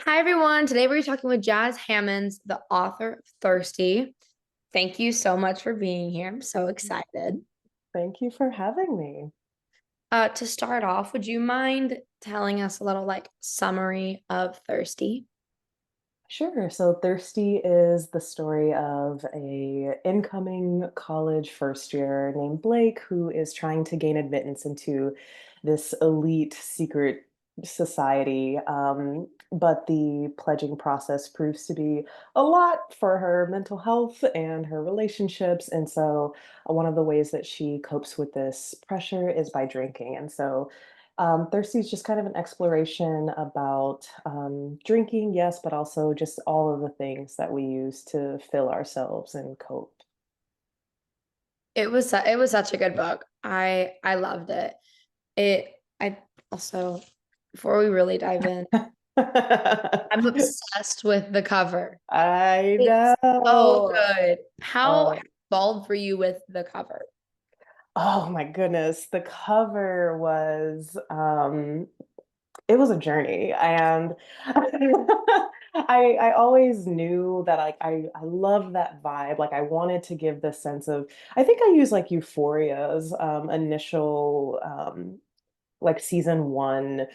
Hi, everyone. Today we're talking with Jas Hammonds, the author of Thirsty. Thank you so much for being here. I'm so excited. Thank you for having me. To start off, would you mind telling us a little summary of Thirsty? Sure. So Thirsty is the story of a incoming college first year named Blake who is trying to gain admittance into this elite secret society. But the pledging process proves to be a lot for her mental health and her relationships. And so one of the ways that she copes with this pressure is by drinking. And so Thirsty is just kind of an exploration about drinking, yes, but also just all of the things that we use to fill ourselves and cope. It was such a good book. I loved it. I also before we really dive in, I'm obsessed with the cover. I It's so know. good. How Oh, involved were you with the cover? oh my goodness. The cover was it was a journey, and I always knew that I love that vibe. Like I wanted to give this sense of I think I used like Euphoria's initial like season one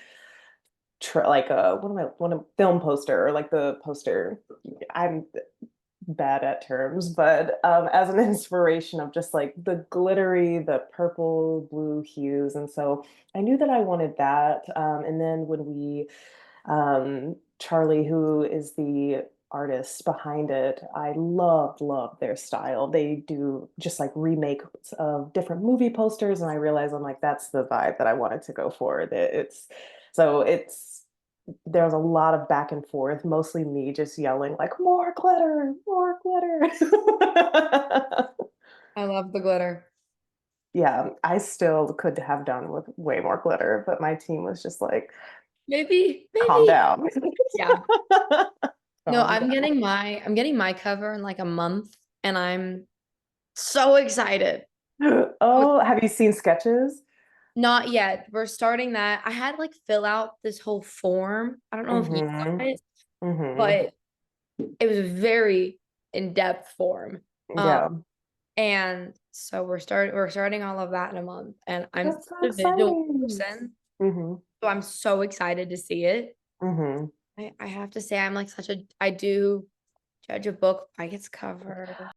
like what am I what a film poster or like the poster. I'm bad at terms, but as an inspiration of just like the glittery, the purple, blue hues. And so I knew that I wanted that. And then when Charlie, who is the artist behind it, I loved their style. They do just like remakes of different movie posters. And I realized I'm like, that's the vibe that I wanted to go for. That it's there was a lot of back and forth, mostly me just yelling like more glitter, more glitter. I love the glitter. Yeah, I still could have done with way more glitter, but my team was just like, calm Maybe. down. Yeah. No, Calm down. I'm getting my cover in like a month and I'm so excited. Oh, have you seen sketches? Not yet. We're starting that. I had like fill out this whole form. I don't know if you Mm-hmm. got it, Mm-hmm. but it was a very in-depth form. Um, Yeah. and so we're starting all of that in a month. And I'm That's such so a visual exciting. person. Mm-hmm. So I'm so excited to see it. Mm-hmm. I have to say I'm like I do judge a book by its cover.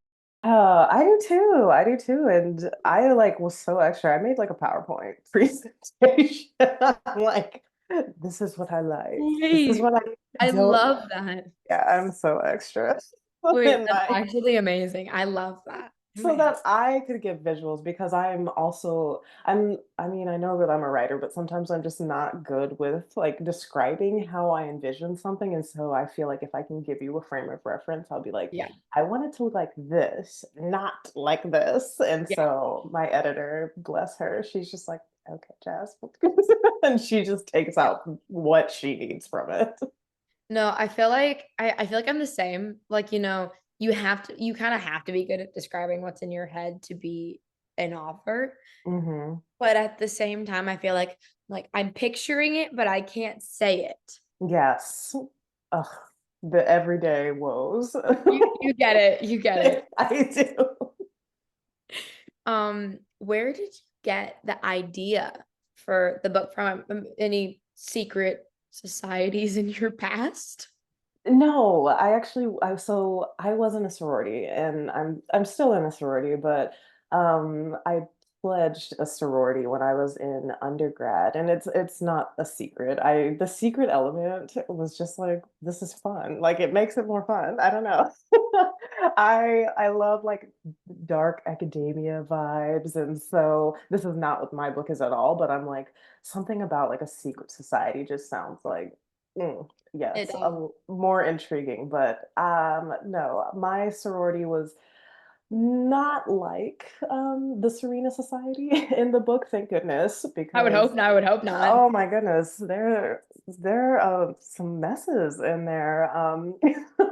I do too. I do too. And I like was so extra. I made like a PowerPoint presentation. I'm like, this is what I like. This is Wait, what I I don't like. love that. Yeah, I'm so extra. Wait, And that's actually amazing. I love that. I'm so gonna have that I could give visuals because I mean, I know that I'm a writer, but sometimes I'm just not good with like describing how I envision something. And so I feel like if I can give you a frame of reference, I'll be like, yeah, I want it to look like this, not like this. And yeah. so my editor, bless her, she's just like, okay, Jazz. And she just takes Yeah. out what she needs from it. No, I feel like I'm the same. Like, you kind of have to be good at describing what's in your head to be an author. Hmm. But at the same time, I feel like I'm picturing it, but I can't say it. Yes. Ugh, the everyday woes. You get it. You get it. I do. Where did you get the idea for the book from? Any secret societies in your past? No, I was in a sorority and I'm still in a sorority, but I pledged a sorority when I was in undergrad and it's not a secret. The secret element was just like this is fun. Like it makes it more fun. I don't know. I love like dark academia vibes, and so this is not what my book is at all, but I'm like something about like a secret society just sounds like It yes, does. more intriguing, but no, my sorority was not like the Serena Society in the book, thank goodness, I would hope because not. I would hope not. oh my goodness, there are some messes in there.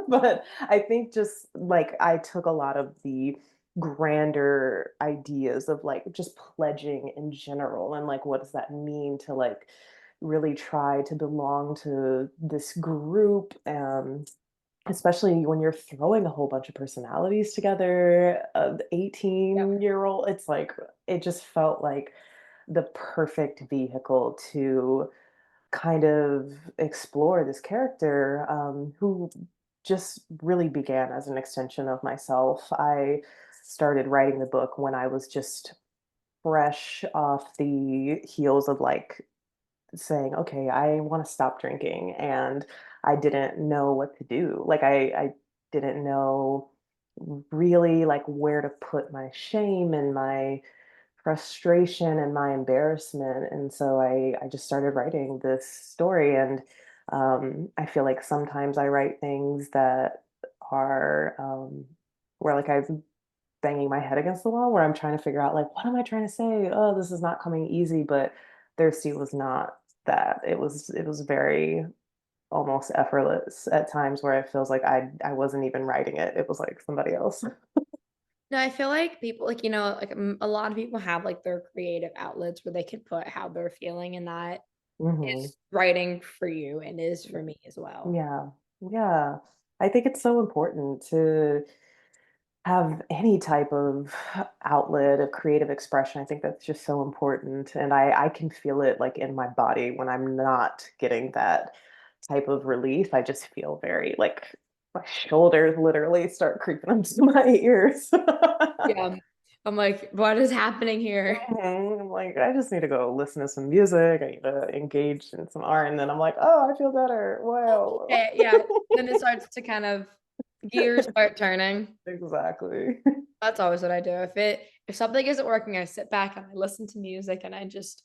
But I think just like I took a lot of the grander ideas of like just pledging in general and like what does that mean to like really try to belong to this group, especially when you're throwing a whole bunch of personalities together, 18-year-old, it's like it just felt like the perfect vehicle to kind of explore this character, who just really began as an extension of myself. I started writing the book when I was just fresh off the heels of like saying, okay, I want to stop drinking. And I didn't know what to do. Like, I didn't know really like where to put my shame and my frustration and my embarrassment. And so I just started writing this story. And I feel like sometimes I write things that are where like I'm banging my head against the wall, where I'm trying to figure out like, what am I trying to say? Oh, this is not coming easy. But Thirsty was not that. It was very almost effortless at times, where it feels like I wasn't even writing it. It was like somebody else. No, I feel like people like, like a lot of people have like their creative outlets where they can put how they're feeling, and that Hmm. is writing for you and is for me as well. Yeah. Yeah. I think it's so important to have any type of outlet of creative expression. I think that's just so important. And I can feel it like in my body when I'm not getting that type of relief. I just feel very like my shoulders literally start creeping up to my ears. Yeah. I'm like, what is happening here? I'm like, I just need to go listen to some music. I need to engage in some art. And then I'm like, oh, I feel better. Wow. Yeah. Then it starts to kind of gears start turning. Exactly. That's always what I do. If something isn't working, I sit back and I listen to music and I just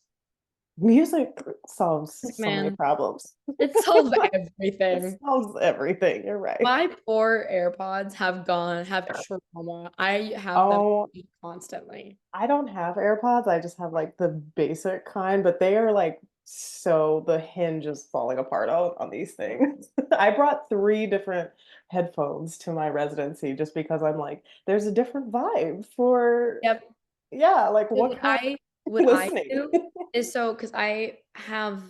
Music solves like, so many man, problems. it solves It everything. solves everything. You're right. My poor AirPods have trauma. I have them Oh, constantly. I don't have AirPods. I just have like the basic kind, but they are like so the hinge is falling apart on these things. I brought three different headphones to my residency just because I'm like, there's a different vibe for, Yep. yeah, like So what kind of what I listening? do is so because I have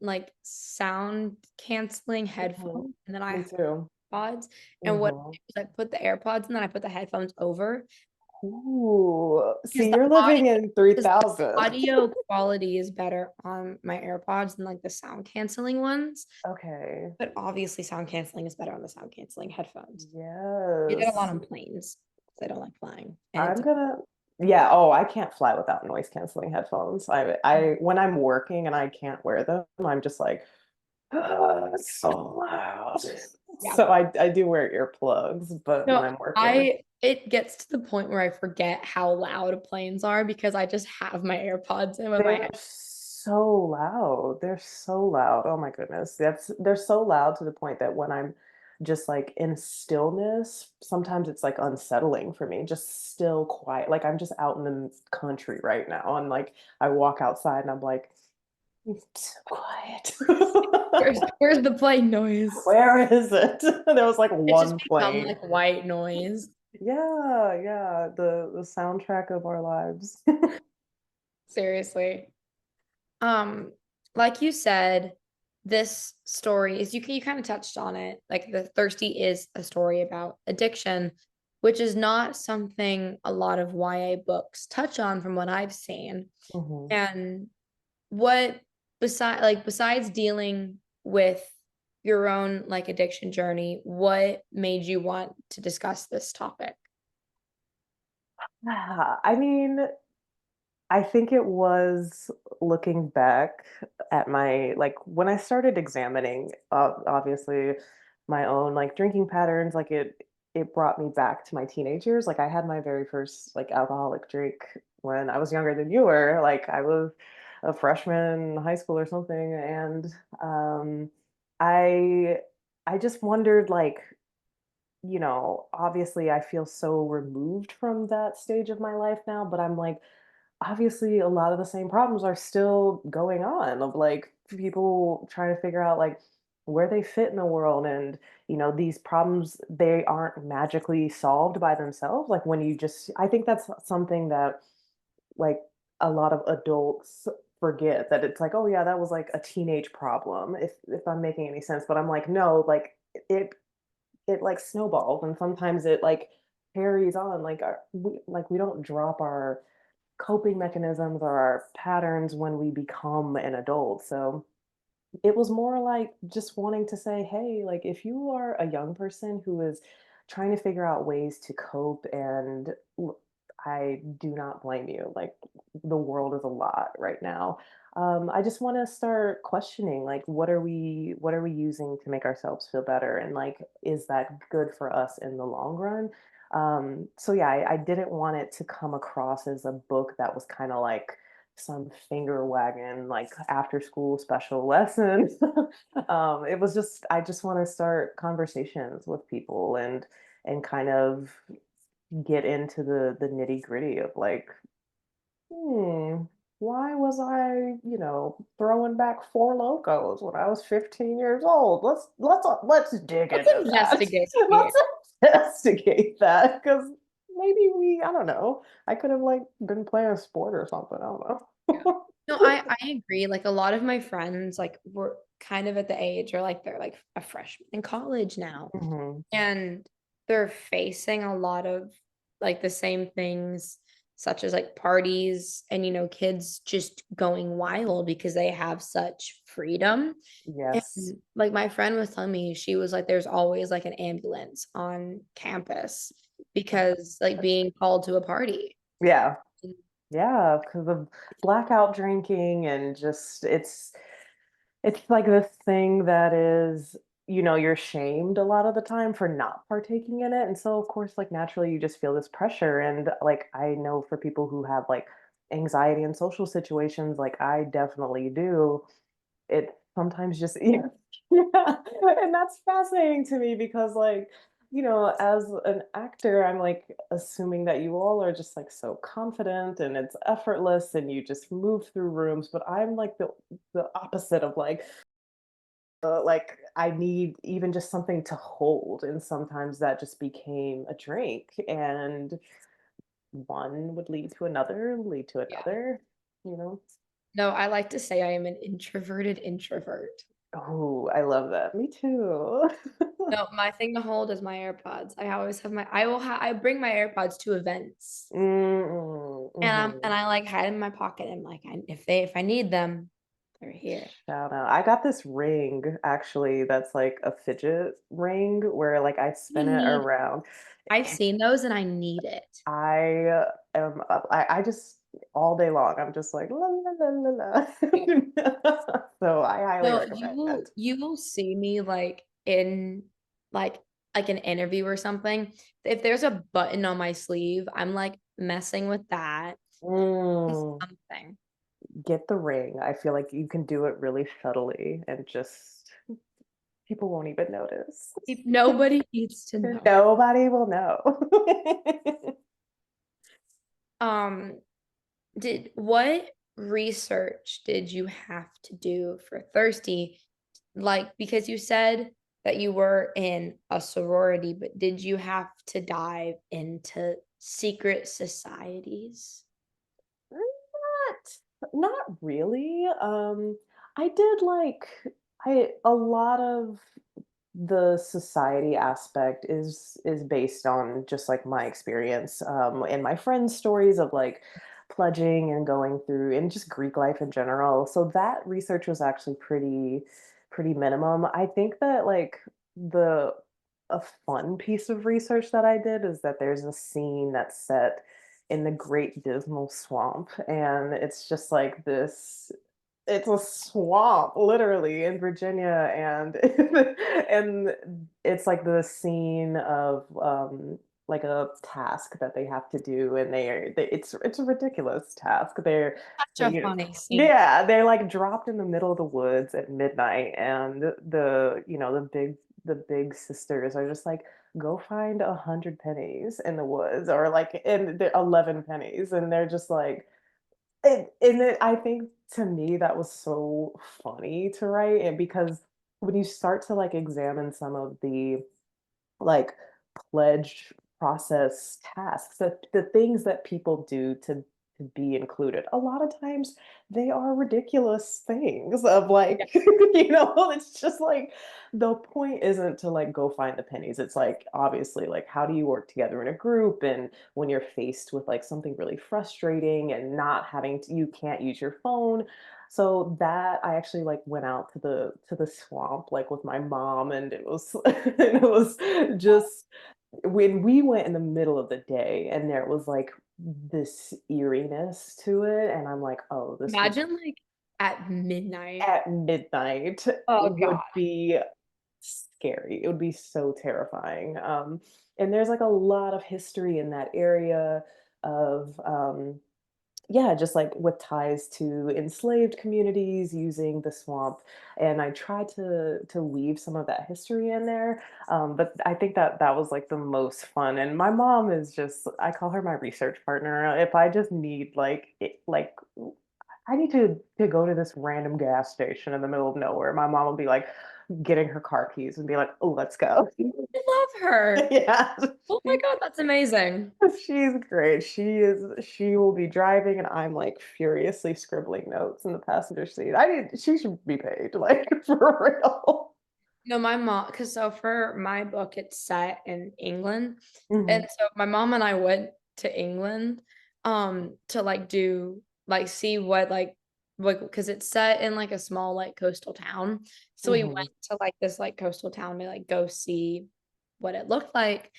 like sound canceling Mhm. headphones and then I Me have too. AirPods. And what I Hmm. do is I put the AirPods and then I put the headphones over Ooh, because see, you're living in because the 3000. audio quality is better on my AirPods than like the sound canceling ones. Okay. But obviously sound canceling is better on the sound canceling headphones. I get a lot Yes. on planes because I don't like flying. And it's I'm gonna, yeah, oh, I can't fly without noise canceling headphones. When I'm working and I can't wear them, I'm just like, "Ah, it's so loud." yeah. So I do wear earplugs, but when No, I'm working, it gets to the point where I forget how loud planes are because I just have my AirPods in with my they're head. so loud. They're so loud. Oh my goodness. They're so loud to the point that when I'm just like in stillness, sometimes it's like unsettling for me. Just still quiet. Like I'm just out in the country right now and like I walk outside and I'm like, it's so quiet. Where's the plane noise? Where is it? There was like It's just one become plane. like white noise. Yeah, yeah, the soundtrack of our lives. Seriously. Um, like you said, this story is you kind of touched on it. Like the Thirsty is a story about addiction, which is not something a lot of YA books touch on from what I've seen. Mhm. And what besides dealing with your own like addiction journey, what made you want to discuss this topic? I mean, I think it was looking back at my like when I started examining obviously my own like drinking patterns, like it brought me back to my teenage years. Like I had my very first like alcoholic drink when I was younger than you were. Like I was a freshman in high school or something, and um I I just wondered like, obviously I feel so removed from that stage of my life now, but I'm like, obviously a lot of the same problems are still going on of like people trying to figure out like where they fit in the world. And these problems, they aren't magically solved by themselves. Like when you just I think that's something that like a lot of adults forget that it's like, oh yeah, that was like a teenage problem, if I'm making any sense. But I'm like, no, like it it like snowballs, and sometimes it like carries on. Like we don't drop our coping mechanisms or our patterns when we become an adult. So it was more like just wanting to say, hey, like if you are a young person who is trying to figure out ways to cope, and I do not blame you. Like the world is a lot right now. I just want to start questioning, like, what are we using to make ourselves feel better, and like, is that good for us in the long run? So yeah, I didn't want it to come across as a book that was kind of like some finger wagging, like after school special lesson. It was just, I just want to start conversations with people, and kind of get into the nitty gritty of like, hmm, why was I, throwing back four locos when I was 15 years old? Let's dig Let's into that. investigate here. Let's investigate that, because maybe I don't know. I could have like been playing a sport or something. I don't Yeah. know. No, I agree. Like a lot of my friends, like were kind of at the age or like they're like a freshman in college now. Mhm. And they're facing a lot of like the same things, such as like parties and kids just going wild because they have such freedom. Yes. And like my friend was telling me, she was like, there's always like an ambulance on campus because like being called to a party. Yeah. Yeah, because of blackout drinking, and just it's like this thing that is, you're shamed a lot of the time for not partaking in it. And so of course, like naturally you just feel this pressure. And like I know for people who have like anxiety in social situations, like I definitely do, it sometimes just yeah. Yeah. And that's fascinating to me because like, as an actor, I'm like assuming that you all are just like so confident and it's effortless and you just move through rooms, but I'm like the opposite of like I need even just something to hold, and sometimes that just became a drink, and one would lead to Yeah. another, you know. No, I like to say I am an introverted introvert. Oh, I love that. Me too. No, my thing to hold is my AirPods. I always have I bring my AirPods to events. Mm, And mhm. I like hide in my pocket and like if I need them, they're here. Shout out. I got this ring actually that's like a fidget ring where like I I spin it need around. I've seen those and I need it. I am I just all day long I'm just like la la la la la. So I highly No, recommend it. you will see me like in like like an interview or something. If there's a button on my sleeve, I'm like messing with that. Mm, Something. get the ring. I feel like you can do it really subtly and just people won't even notice. Nobody needs to know. Nobody will know. Um, did what research did you have to do for Thirsty? Like, because you said that you were in a sorority, but did you have to dive into secret societies? Not really. I did like I a lot of the society aspect is based on just like my experience and my friends' stories of like pledging and going through, and just Greek life in general. So that research was actually pretty minimum. I think that like the a fun piece of research that I did is that there's a scene that's set in the Great Dismal Swamp, and it's just like this, it's a swamp literally in Virginia, and and it's like the scene of like a task that they have to do, and it's a ridiculous task. Such a You know, funny scene. yeah, they're like dropped in the middle of the woods at midnight, and the big sisters are just like, go find 100 pennies in the woods, or like in the 11 pennies, and they're just like, I think to me that was so funny to write, and because when you start to like examine some of the like pledge process tasks, the things that people do to to be included. A lot of times they are ridiculous things of Yeah. like, it's just like the point isn't to like go find the pennies. It's like obviously like how do you work together in a group, and when you're faced with like something really frustrating and not having to, you can't use your phone. So that I actually like went out to the swamp like with my mom, and it was and it was just when we went in the middle of the day and there was like this eeriness to it, and I'm like, oh, this would Imagine like at midnight. at midnight Oh would God. be scary. It would be so terrifying. And there's like a lot of history in that area of yeah, just like with ties to enslaved communities using the swamp, and I tried to weave some of that history in there. But I think that that was like the most fun. And my mom is just, I call her my research partner. If I just need like like I need to go to this random gas station in the middle of nowhere, my mom will be like getting her car keys and be like, "Oh, let's go." I love her. Yeah, Oh my God, that's amazing. she's great. She will be driving and I'm like furiously scribbling notes in the passenger seat. She should be paid, like for real. No, my mom, because so for my book, it's set in England. And Mhm, so my mom and I went to England to like do like see what like because it's set in like a small like coastal town. So we mhm, went to like this like coastal town to like go see what it looked like.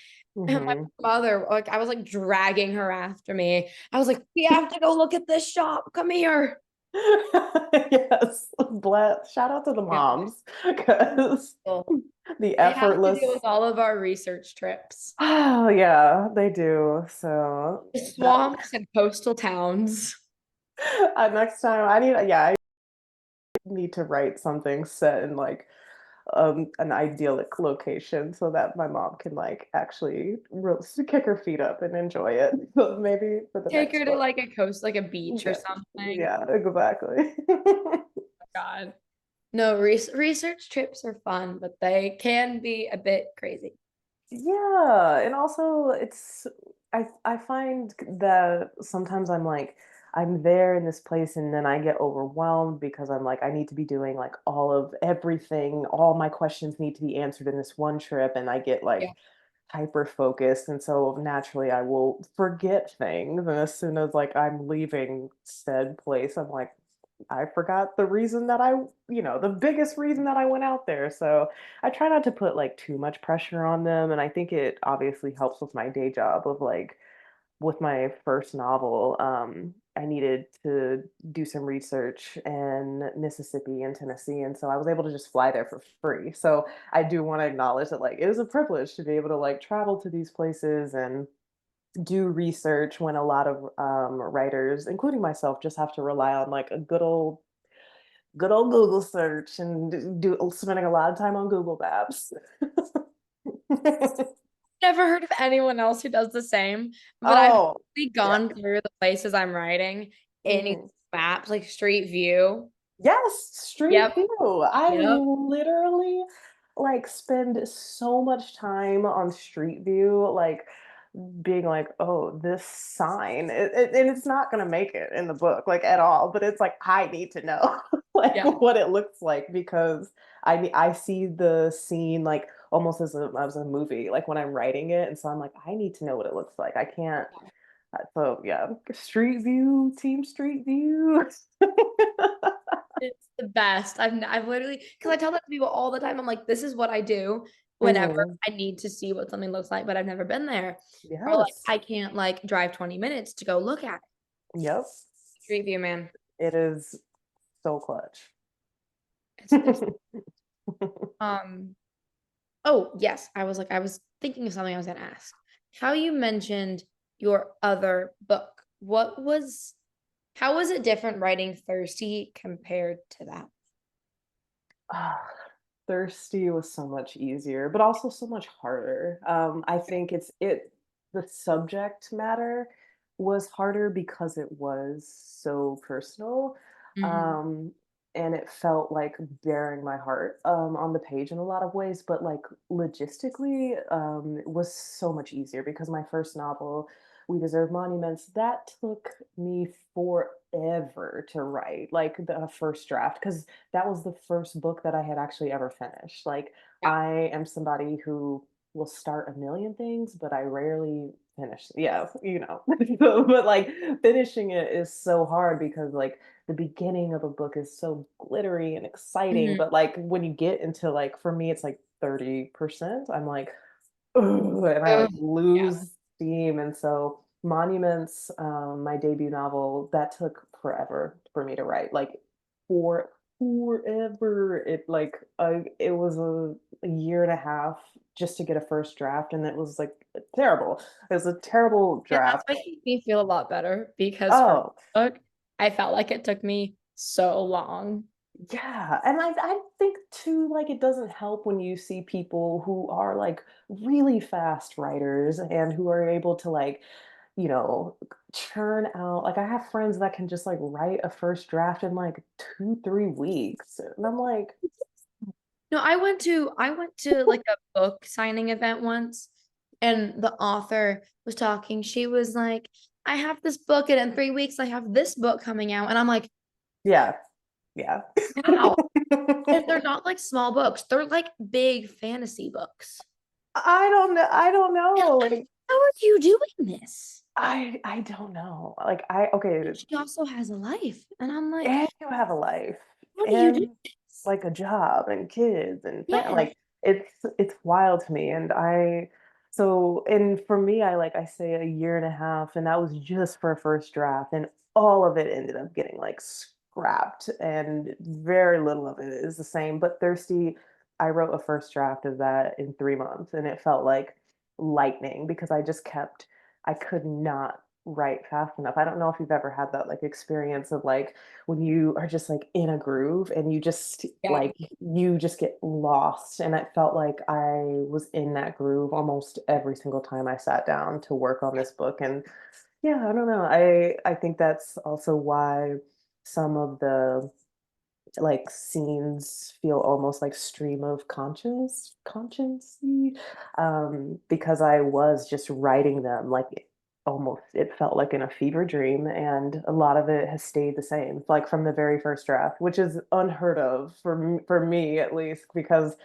And my mhm. mother, like I was like dragging her after me. I was like, we have to go look at this shop. Come here. Yes, bless. Shout out to the Yeah. moms because Well, the they have to deal effortless. with all of our research trips. Oh yeah, they do. So The that swamps and coastal towns. next time I need, yeah, I need to write something set in like an idyllic location so that my mom can like actually kick her feet up and enjoy it. So maybe for the Take next her to book. like a coast, like a beach or Yeah, something. yeah, exactly. God. No, research trips are fun, but they can be a bit crazy. Yeah, and also it's I find that sometimes I'm like I'm there in this place and then I get overwhelmed because I'm like I need to be doing like all of everything, all my questions need to be answered in this one trip, and I get Yeah. like hyper focused, and so naturally I will forget things, and as soon as like I'm leaving said place I'm like I forgot the reason that the biggest reason that I went out there. So I try not to put like too much pressure on them, and I think it obviously helps with my day job of like with my first novel. I needed to do some research in Mississippi and Tennessee, and so I was able to just fly there for free. So I do want to acknowledge that like it is a privilege to be able to like travel to these places and do research when a lot of writers, including myself, just have to rely on like a good old Google search and spending a lot of time on Google Maps. Never heard of anyone else who does the same, but I've Oh, really yeah. gone through the places I'm writing in Mhm. maps, like Street View. Yes, Street Yep. View. I Yep. literally like spend so much time on Street View, like being like, oh, this sign, and it's not gonna make it in the book like at all. But it's like I need to know like Yeah. what it looks like because I see the scene like almost as a movie, like when I'm writing it, and so I'm like, I need to know what it looks like. I can't. So yeah, Street View, Team Street View. It's the best. I've literally because I tell that to people all the time. I'm like, this is what I do whenever Mhm. I need to see what something looks like, but I've never been there. Or like Yes. I can't like drive 20 minutes to go look at it. Yep. Street View, man. It is so clutch. It's um oh yes. I was thinking of something I was gonna ask. How you mentioned your other book. How was it different writing Thirsty compared to that? Ah, Thirsty was so much easier, but also so much harder. I think the subject matter was harder because it was so personal. Mhm. Um, and it felt like bearing my heart on the page in a lot of ways, but like logistically, it was so much easier because my first novel We Deserve Monuments, that took me forever to write, like the first draft, because that was the first book that I had actually ever finished. Like, Yeah. I am somebody who will start a million things, but I rarely finish. Yeah, you know. But like finishing it is so hard because like the beginning of a book is so glittery and exciting, Mhm. but like when you get into like for me it's like 30%, I'm like, ugh, and I like Ugh, yeah. lose steam. And so Monuments, my debut novel, that took forever for me to write. Like for forever. It was a year and a half just to get a first draft, and it was like terrible. It was a terrible And that's draft. making me feel a lot better because for Oh, my book, I felt like it took me so long. yeah, and I think too, like, it doesn't help when you see people who are, like, really fast writers and who are able to, like, you know, churn out like, I have friends that can just, like, write a first draft in, like, 2, 3 weeks, and I'm like, No, I went to like a book signing event once, and the author was talking. She was like, I have this book, and in 3 weeks I have this book coming out. And I'm like, yeah, yeah. wow. And they're not like small books, they're like big fantasy books. I don't And know, I'm like, like, how are you doing this? I don't know, like, I okay, And she also has a life. And I'm like, and you have a life, how do you do and this? like a job and kids and Yes. like it's wild to me. And for me, I say a year and a half, and that was just for a first draft, and all of it ended up getting like scrapped, and very little of it is the same. But Thirsty, I wrote a first draft of that in 3 months, and it felt like lightning because I could not write fast enough. I don't know if you've ever had that like experience of like when you are just like in a groove and Yeah. you just get lost. And it felt like I was in that groove almost every single time I sat down to work on this book. And yeah, I don't know. I think that's also why some of the like scenes feel almost like stream of conscience because I was just writing them like almost it felt like in a fever dream, and a lot of it has stayed the same like from the very first draft, which is unheard of for me at least, because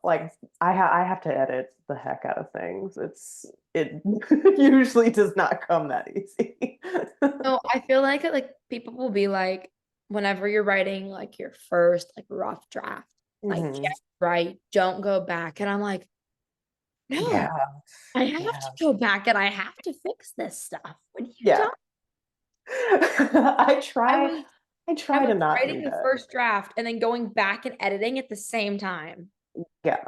like I have to edit the heck out of things. It usually does not come that easy. No, I feel like people will be like, whenever you're writing like your first like rough draft, like Hmm. get right, don't go back. And I'm like, no, Yeah, I have to yeah, go back and I have to fix this stuff. What are you yeah. talking? I I try was I I try was to not writing do the that. first draft and then going back and editing at the same time. Yeah.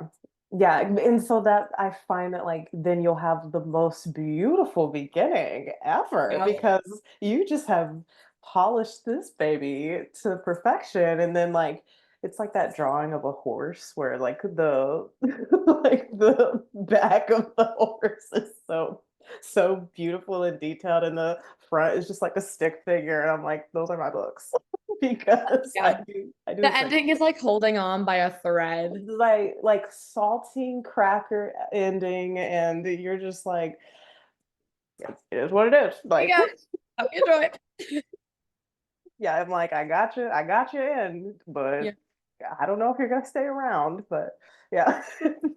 Yeah, and so that I find that like then you'll have the most beautiful beginning ever Yeah. because you just have polished this baby to perfection, and then like it's like that drawing of a horse where like the like the back of the horse is so beautiful and detailed, and the front is just like a stick figure, and I'm like those are my books because Yeah. I do the The same. ending is like holding on by a thread. Like saltine cracker ending, and you're just like it is what it is, like Yeah. Hope you enjoy it. yeah, I'm like I got you in, Yeah. but I don't know if you're gonna stay around. But yeah,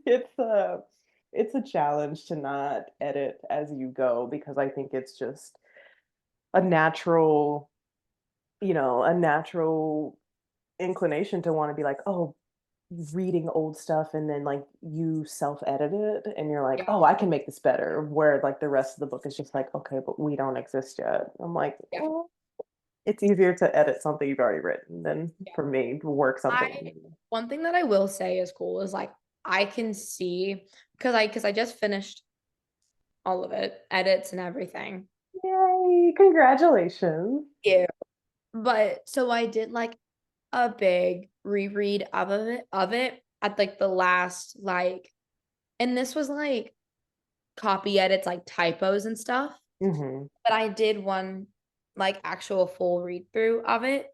it's a challenge to not edit as you go because I think it's just a natural, a natural inclination to want to be like, oh, reading old stuff, and then like you self-edit it and you're like, Yeah. oh, I can make this better, where like the rest of the book is just like, okay, but we don't exist yet. I'm like, Yeah. well, it's easier to edit something you've already written than Yeah. for me to work I something. One thing that I will say is cool is like I can see because I just finished all of it, edits and everything. Yay, congratulations. Yeah. But so I did like a big reread of it at like the last like, and this was like copy edits, like typos and stuff. Hmm. But I did one like actual full read through of it.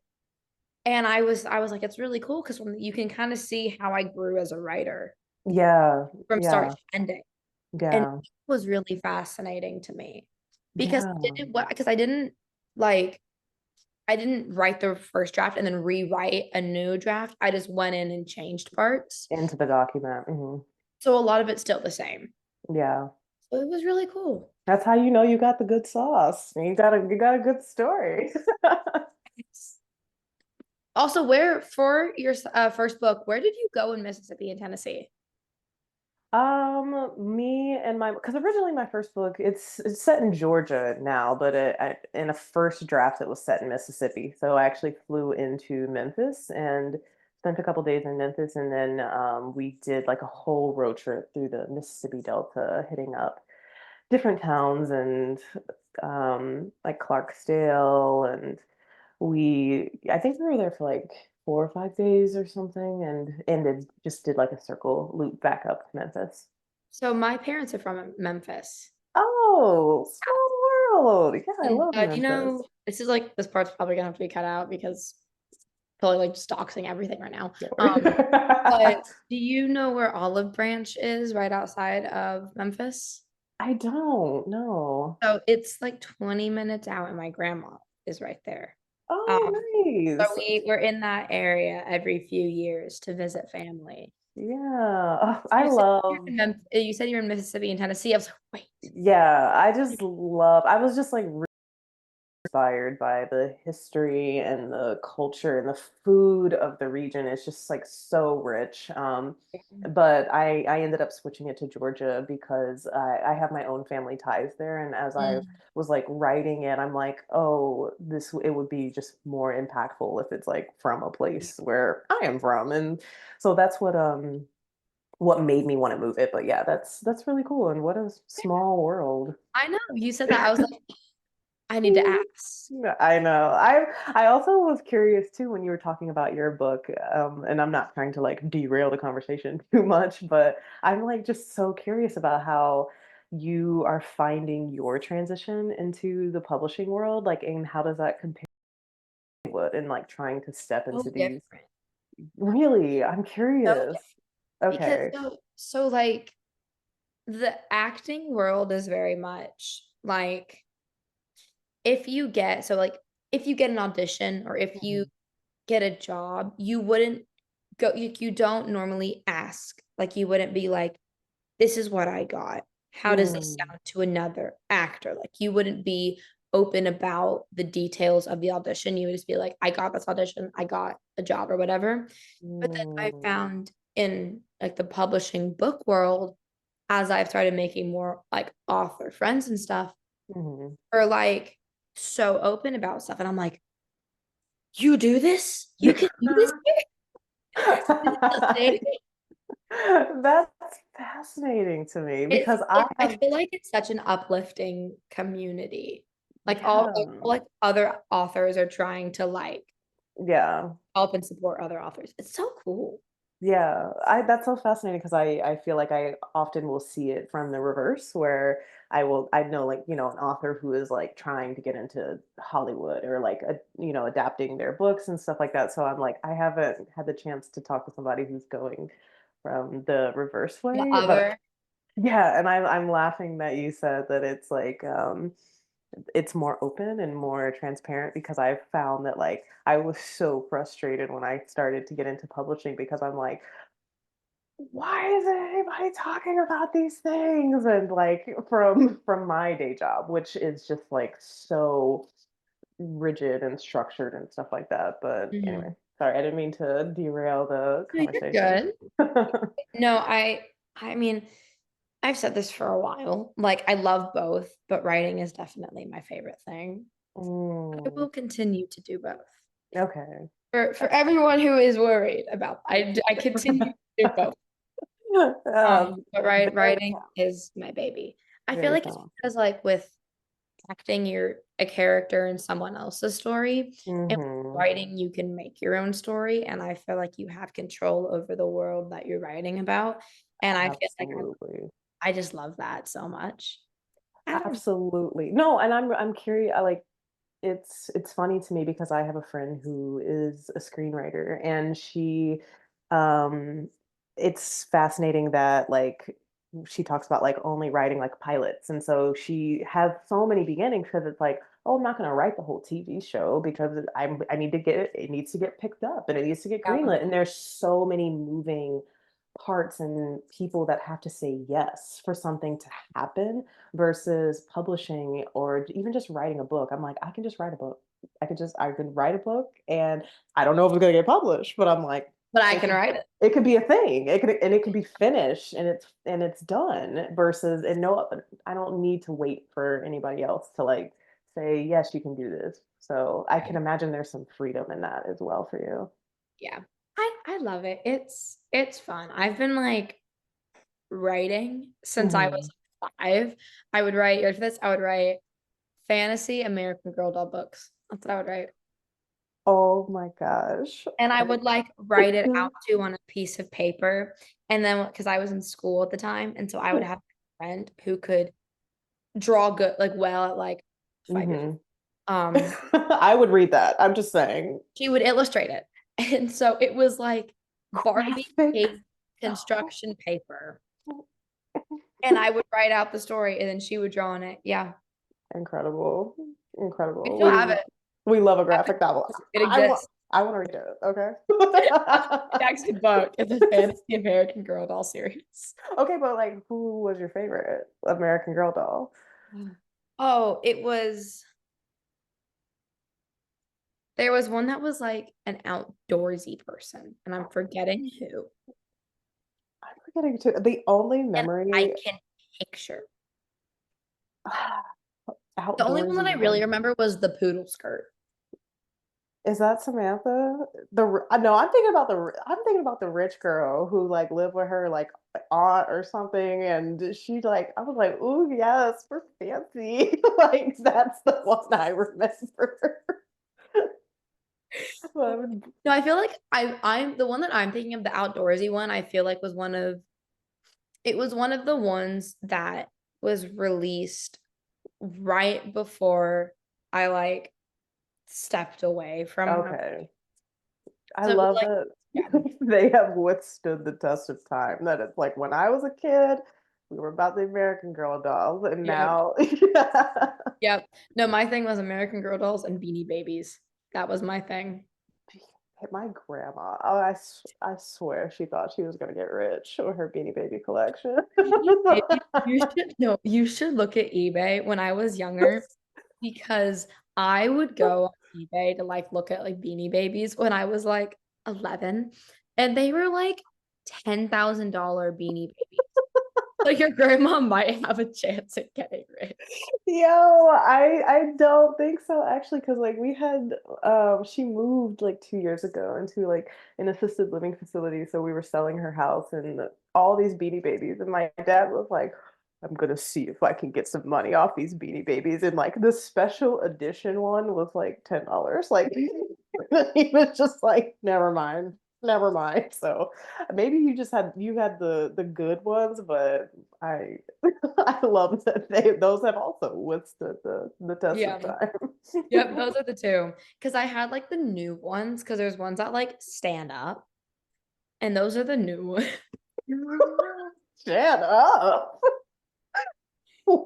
And I was like, it's really cool because you can kind of see how I grew as a writer Yeah, from start yeah, to ending. And it yeah. was really fascinating to me. because Yeah. I didn't like I didn't write the first draft and then rewrite a new draft. I just went in and changed parts. Into the document. So a lot of it's still the same. Yeah. So it was really cool. That's how you know you got the good sauce. You got a good story. Also, where for your first book, where did you go in Mississippi and Tennessee? Me and my, because originally my first book, it's set in Georgia now, but in a first draft it was set in Mississippi. So I actually flew into Memphis and spent a couple days in Memphis, and then we did like a whole road trip through the Mississippi Delta, hitting up different towns and like Clarksdale, and I think we were there for like 4 or 5 days or something, and just did like a circle loop back up to Memphis. So my parents are from Memphis. Oh, small world. Yeah, I And love you Memphis. know, this part's probably gonna have to be cut out because probably like just doxing everything right now. No. But do you know where Olive Branch is right outside of Memphis? I don't know. So it's like 20 minutes out, and my grandma is right there. Oh, Um, so nice. we're in that area every few years to visit family. Yeah. Oh, You I said love, you said you're in Mississippi and Tennessee. I was like, yeah, I just love, I was just like inspired by the history and the culture and the food of the region. It's just like so rich. wait. But I ended up switching it to Georgia because I have my own family ties there. And as I Mm. was like writing it, I'm like, oh, it would be just more impactful if it's like from a place where I am from. And so that's what made me want to move it. But yeah, that's really cool. And what a small world. I know you said that. I was like, I need to ask. Yeah, I know. I also was curious too when you were talking about your book, and I'm not trying to like derail the conversation too much, but I'm like just so curious about how you are finding your transition into the publishing world, like, and how does that compare to what and like trying to step So into these. different. Really, I'm So different. curious. Because Okay. so like the acting world is very much like if you get so like if you get an audition or if you Mhm. get a job, you wouldn't go you don't normally ask. Like you wouldn't be like, this is what I got. How does this Mm, sound to another actor? Like you wouldn't be open about the details of the audition. You would just be like, I got this audition, I got a job or whatever. But then I mm, found in like the publishing book world, as I've started making more like author friends and stuff, mhm. are like so open about stuff. And I'm like, you do this? You can do this here? This is a thing? That's fascinating to me because I feel like it's such an uplifting community. Like yeah, like other authors are trying to like yeah, help and support other authors. It's so cool. yeah. That's so fascinating because I feel like I often will see it from the reverse where I know like, an author who is like trying to get into Hollywood or like, adapting their books and stuff like that. So I'm like, I haven't had the chance to talk to somebody who's going from the reverse The way, but other, yeah, and I'm laughing that you said that it's like it's more open and more transparent because I've found that like I was so frustrated when I started to get into publishing because I'm like, why isn't anybody talking about these things? And like from my day job, which is just like so rigid and structured and stuff like that. But anyway, Mhm. sorry, I didn't mean to derail the No, you're conversation. good. No, I mean, I've said this for a while. Like I love both, but writing is definitely my favorite thing. I Mm, will continue to do both. okay. For everyone who is worried about, I continue to do both. But Very writing is my baby. I feel very like it's talented. because like with acting, you're a character in someone else's story, and with Mhm. writing, you can make your own story. And I feel like you have control over the world that you're writing about. And I feel like Absolutely. I just love that so much. I don't know. Absolutely. No, and I'm curious, I like it's funny to me because I have a friend who is a screenwriter, and she um it's fascinating that like she talks about like only writing like pilots. And so she has so many beginnings because it's like, oh, I'm not going to write the whole TV show because I need to get it, it needs to get picked up and it needs to get Yeah. greenlit. And there's so many moving parts and people that have to say yes for something to happen versus publishing or even just writing a book. I'm like, I can just write a book. I can write a book and I don't know if it's gonna get published, but I'm like, But I it can could write it. it could be a thing. It could be finished and it's done versus and no I don't need to wait for anybody else to like say, yes, you can do this. So I can imagine there's some freedom in that as well for you. Yeah. I love it. It's fun. I've been like writing since I was Mhm. 5. I would write, for this, I would write fantasy American Girl doll books. That's what I would write. Oh my gosh. And I would like write it out to on a piece of paper. And then because I was in school at the time, and so I would have a friend who could draw good, like well at like 5 years Hmm. old. I would read that. I'm just saying. She would illustrate it. And so it was like Barbie Graphic. cake construction paper. And I would write out the story and then she would draw on it. Yeah. Incredible. We Incredible. still have it. We love a graphic novel. It I want exists. I want to read it. Okay. The actual book is the Fantasy American Girl doll series. Okay, but like who was your favorite American Girl doll? Oh, there was one that was like an outdoorsy person, and I'm forgetting who. I'm forgetting to the only And I memory can picture. The only one that outdoorsy I really one. remember was the poodle skirt. Is that Samantha? No, I'm thinking about the rich girl who like lived with her like aunt or something, and she like I was like, ooh yes, we're fancy. Like that's the one I remember. Um, No, I feel like I'm the one that I'm thinking of, the outdoorsy one, I feel like was one of the ones that was released right before I like stepped away from her. okay, I So it was love like, that yeah. they have withstood the test of time. That it's like when I was a kid, we were about the American Girl dolls, and Yep. now, yeah. Yep. No, my thing was American Girl dolls and Beanie Babies. That was my thing. My grandma, I swear she thought she was gonna get rich with her Beanie Baby collection. Beanie Babies, you should no, you should look at eBay when I was younger because I would go on eBay to like look at like Beanie Babies when I was like 11 and they were like $10,000 Beanie Babies. So your grandma might have a chance at getting rich. Yo, I don't think so actually, because like we had she moved like 2 years ago into like an assisted living facility, so we were selling her house and all these Beanie Babies, and my dad was like, I'm gonna see if I can get some money off these Beanie Babies, and like the special edition one was like $10. Like he was just like, never mind. Never mind. So maybe you had the good ones, but I I love that those have also withstood the test of Yeah. time. Yep, those are the two. Because I had like the new ones, because there's ones that like stand up, and those are the new ones. Shut up.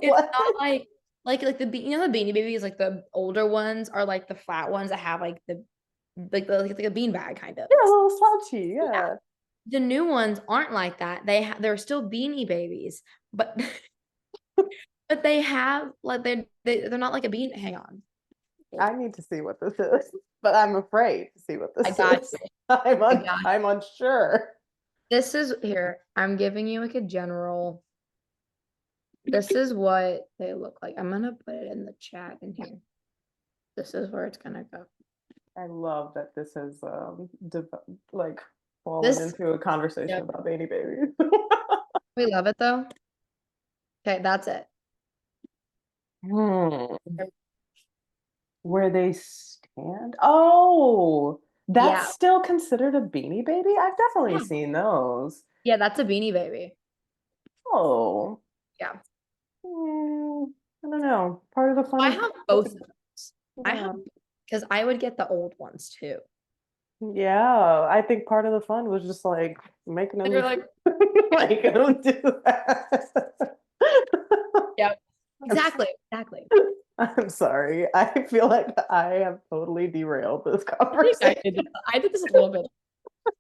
It's What? not like the the Beanie Babies, like the older ones are like the flat ones that have like like a bean bag kind of. Yeah, a little slouchy. Yeah. Yeah. The new ones aren't like that. They're still Beanie Babies, but but they have like they're not like a bean. Hang on, I need to see what this is, but I'm afraid to see what I this got is. you. I got you. I'm unsure. This is here. I'm giving you like a general. This is what they look like. I'm gonna put it in the chat in here. This is where it's gonna go. I love that this has like fallen This, into a conversation yep. about Beanie Babies. We love it though. Okay, that's it. Hmm. Where they stand? Oh, that's Yeah. still considered a Beanie Baby? I've definitely Yeah. seen those. Yeah, that's a Beanie Baby. Oh, Yeah. mm, I don't know. Part of the fun I of have both of those. I have yeah. because I would get the old ones too. Yeah, I think part of the fun was just like making And you're them like, Like, I don't do that. Yep. I'm Exactly. Exactly. I'm sorry. I feel like I have totally derailed this I think conversation. I did this a little bit.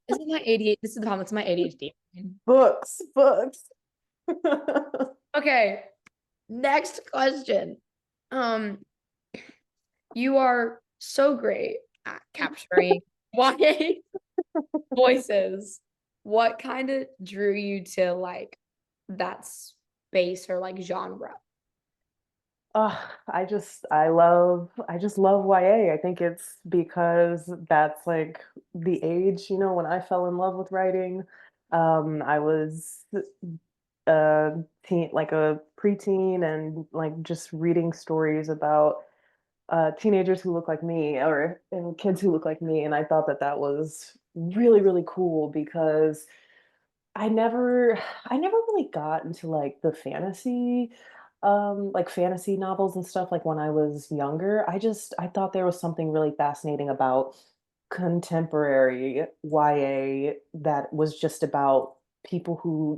This is my ADHD. This is the problem. It's my ADHD. Books, books. Okay. Next question. Um, you are so great at capturing YA voices. What kind of drew you to like that space or like genre? I just love YA. I think it's because that's like the age, when I fell in love with writing. I was a teen, like a preteen, and like just reading stories about teenagers who look like me, or and kids who look like me, and I thought that that was really, really cool because I never I never really got into, like, the fantasy, like, fantasy novels and stuff, like, when I was younger. I thought there was something really fascinating about contemporary YA that was just about people who,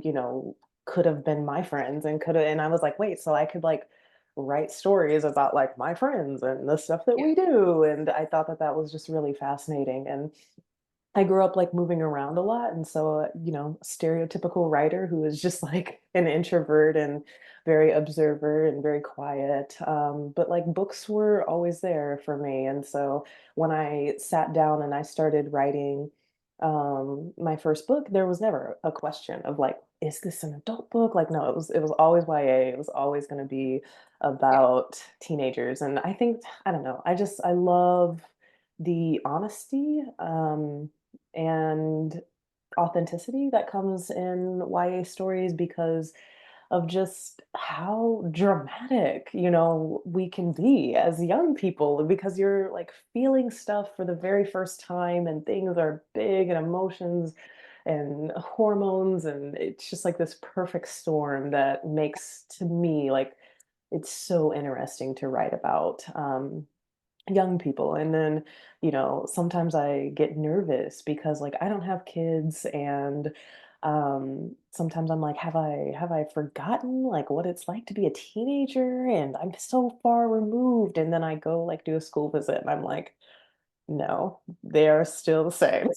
could have been my friends and coulda and I was like, "Wait, so I could, like, write stories about, like, my friends and the stuff that Yeah. we do," and I thought that that was just really fascinating, and I grew up like moving around a lot. And so, stereotypical writer who is just like an introvert and very observer and very quiet. But like books were always there for me. And so when I sat down and I started writing my first book, there was never a question of like, is this an adult book? Like, no, it was always YA. It was always going to be Yeah. about teenagers. And I think, I don't know, I love the honesty. And authenticity that comes in YA stories because of just how dramatic, we can be as young people because you're like feeling stuff for the very first time and things are big and emotions and hormones and it's just like this perfect storm that makes to me like it's so interesting to write about. Young people. And then, sometimes I get nervous because like I don't have kids and sometimes I'm like, have I forgotten like what it's like to be a teenager? And I'm so far removed. And then I go like do a school visit and I'm like, no, they are still the same.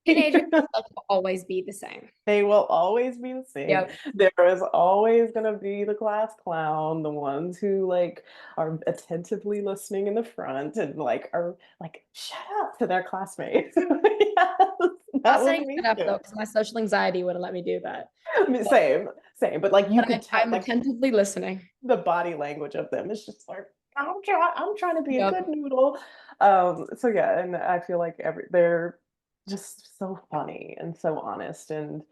Teenagers will always be the same. They will always be the same. Yep. There is always going to be the class clown, the ones who like are attentively listening in the front and like are like shut up to their classmates. Yes, that Not was saying me shut up though, too. because my social anxiety wouldn't let me do that. I mean, same, same, but like you But could tell I'm like attentively listening. the body language of them is just like I'm trying to be a Yep. good noodle. So yeah, and I feel like they're just so funny and so honest and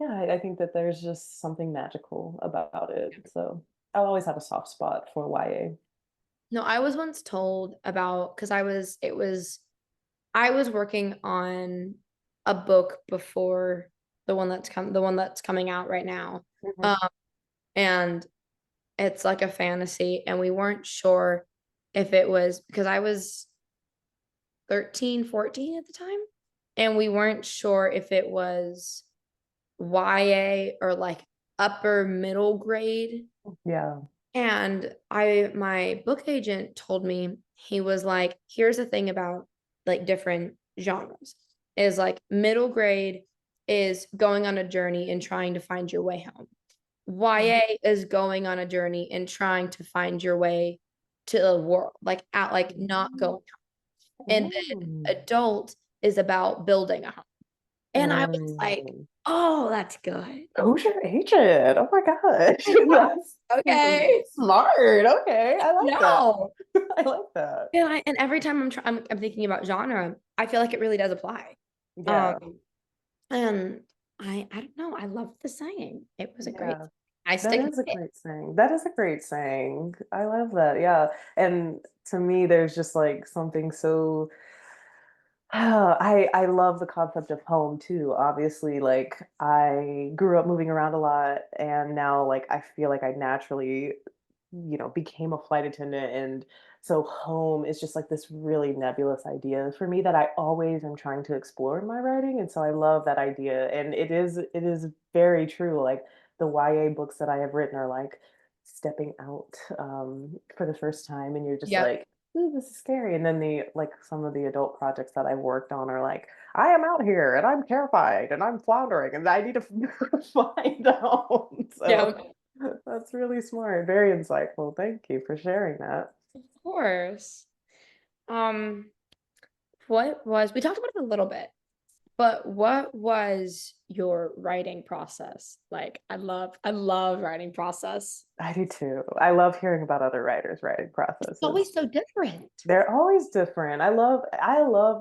yeah, I think that there's just something magical about it. So I'll always have a soft spot for YA. No, I was once told about because I was working on a book before the one that's coming out right now. Mhm. Um, and it's like a fantasy, and we weren't sure if it was because I was 13, 14 at the time, and we weren't sure if it was YA or like upper middle grade. Yeah. And my book agent told me, he was like, here's the thing about like different genres is like middle grade is going on a journey and trying to find your way home. Mhm. YA is going on a journey and trying to find your way to the world, like out, like not going home. And then Mm. adult is about building a home. And I was like, Mm. oh, that's good. Who's your agent? Oh my gosh. That's Okay. smart. Okay. I like that. No. I like that. And every time I'm thinking about genre, I feel like it really does apply. Yeah. Um, and I don't know. I loved the saying. It was a great. Yeah. I That stick with is a it. great saying. That is a great saying. I love that. Yeah. And to me, there's just like something so I love the concept of home too. Obviously, like I grew up moving around a lot and now like I feel like I naturally, became a flight attendant and So home is just like this really nebulous idea for me that I always am trying to explore in my writing. And so I love that idea. And it is very true. Like the YA books that I have written are like stepping out for the first time, and you're just Yep. like, ooh, this is scary. And then the like some of the adult projects that I've worked on are like, I am out here and I'm terrified and I'm floundering and I need to find out. So Yep. that's really smart. Very insightful. Thank you for sharing that. Of course. Um, what was we talked about it a little bit, but what was your writing process like? I love writing process. I do too. I love hearing about other writers' writing It's processes. always so different. They're always different. I love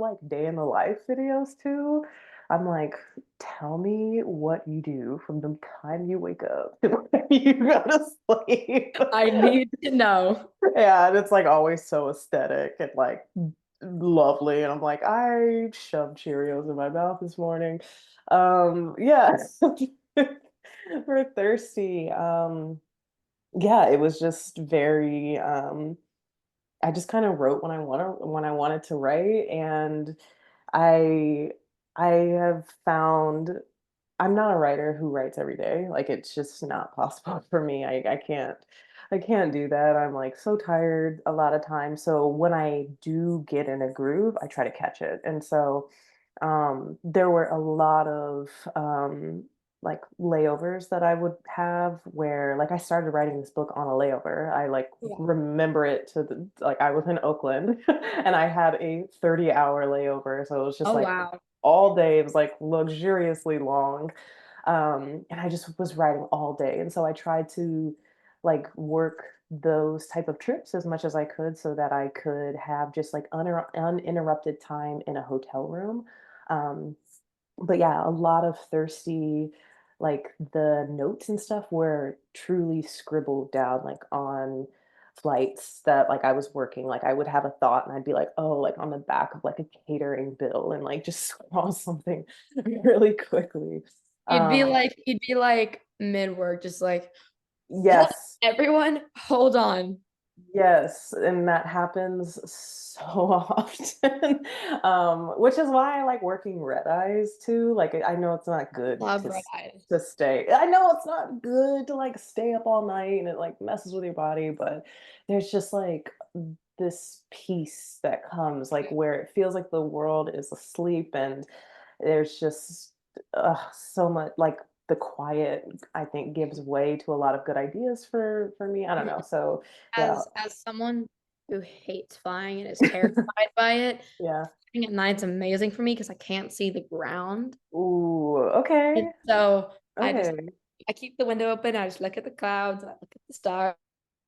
like day in the life videos too. I'm like, tell me what you do from the time you wake up to when you go to sleep. I need to know. Yeah, and it's like always so aesthetic and like lovely. And I'm like, I shoved Cheerios in my mouth this morning. Yeah. We're thirsty. Yeah, it was just very I just kind of wrote when I wanted to write, and I I have found I'm not a writer who writes every day. Like it's just not possible for me. I can't do that. I'm like so tired a lot of times. So when I do get in a groove, I try to catch it. And so there were a lot of like layovers that I would have where like I started writing this book on a layover. I like Yeah. remember it to the like I was in Oakland and I had a 30-hour layover. So it was just Oh like wow. all day. It was like luxuriously long. And I just was writing all day. And so I tried to like work those type of trips as much as I could so that I could have just like uninterrupted time in a hotel room. Um, but yeah, a lot of thirsty, like the notes and stuff were truly scribbled down like on flights that like I was working. Like I would have a thought and I'd be like, oh, like on the back of like a catering bill and like just scrawl something really quickly. You'd be like mid-work, just like, hold on, Yes, everyone, hold on. yes, and that happens so often. Which is why I like working red eyes too. Like I know it's not good Love red eyes. to stay. I know it's not good to like stay up all night and it like messes with your body, but there's just like this peace that comes like where it feels like the world is asleep and there's just so much like the quiet I think gives way to a lot of good ideas for me. I don't know. So yeah. As someone who hates flying and is terrified by it, Yeah. flying at night's amazing for me because I can't see the ground. Ooh, And okay. so Okay. I keep the window open, I just look at the clouds and I look at the stars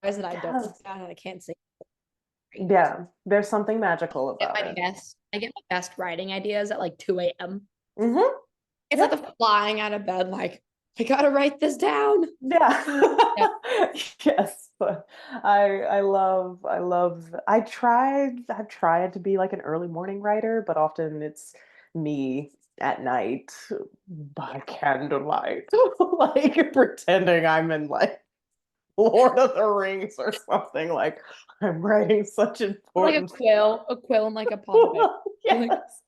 and I don't look Yes. down and I can't see. Great. Yeah. There's something magical Get about my it. best I get my best writing ideas at like 2 a.m. Mm-hmm. It's like Yep. the flying out of bed, like, I gotta write this down. Yeah. Yeah. Yes. But I love I've tried to be like an early morning writer, but often it's me at night by candlelight, like pretending I'm in like Lord of the Rings or something. Like I'm writing such Like important. a quill and like a pot of ink. Like Yes,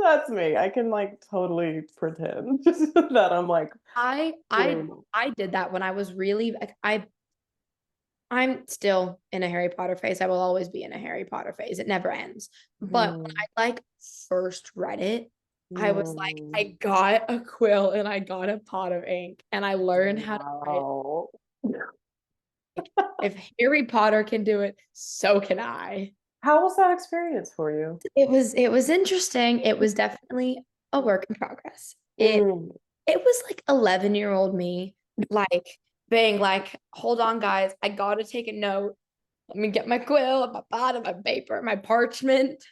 that's me. I can like totally pretend that I'm like I I doing. I did that when I was really like I'm still in a Harry Potter phase. I will always be in a Harry Potter phase. It never ends. But when Hmm. I like first read it, I was like, Hmm. I got a quill and I got a pot of ink and I learned how to write. Wow. Like, if Harry Potter can do it, so can I. How was that experience for you? It was interesting. It was definitely a work in progress. Mm. It was like 11-year-old me, like being like, hold on, guys, I gotta take a note. Let me get my quill, my bottom, my paper, my parchment.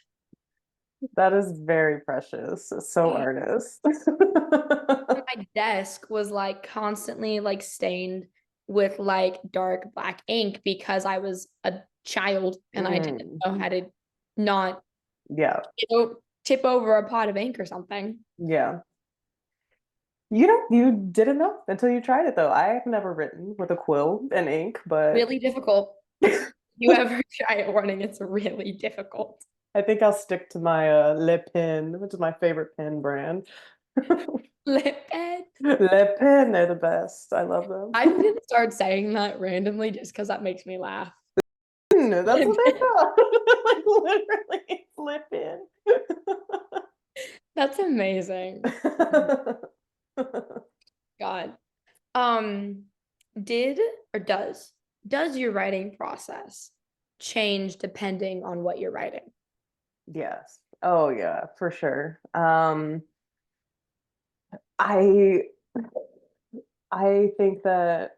That is very precious. So earnest. My desk was like constantly like stained with like dark black ink because I was a child and I didn't Mm. know how to not, Yeah. tip over a pot of ink or something. Yeah. You didn't know until you tried it though. I have never written with a quill and ink, but Really difficult. You ever try it running, it's really difficult. I think I'll stick to my Le Pen, which is my favorite pen brand. Lip pen. Le Pen, they're the best. I love them. I'm gonna start saying that randomly just because that makes me laugh. That's Lip what they're pen. called. Like literally, it's Le Pen. That's amazing. God. Um, did or does your writing process change depending on what you're writing? Yes. Oh yeah, for sure. I I think that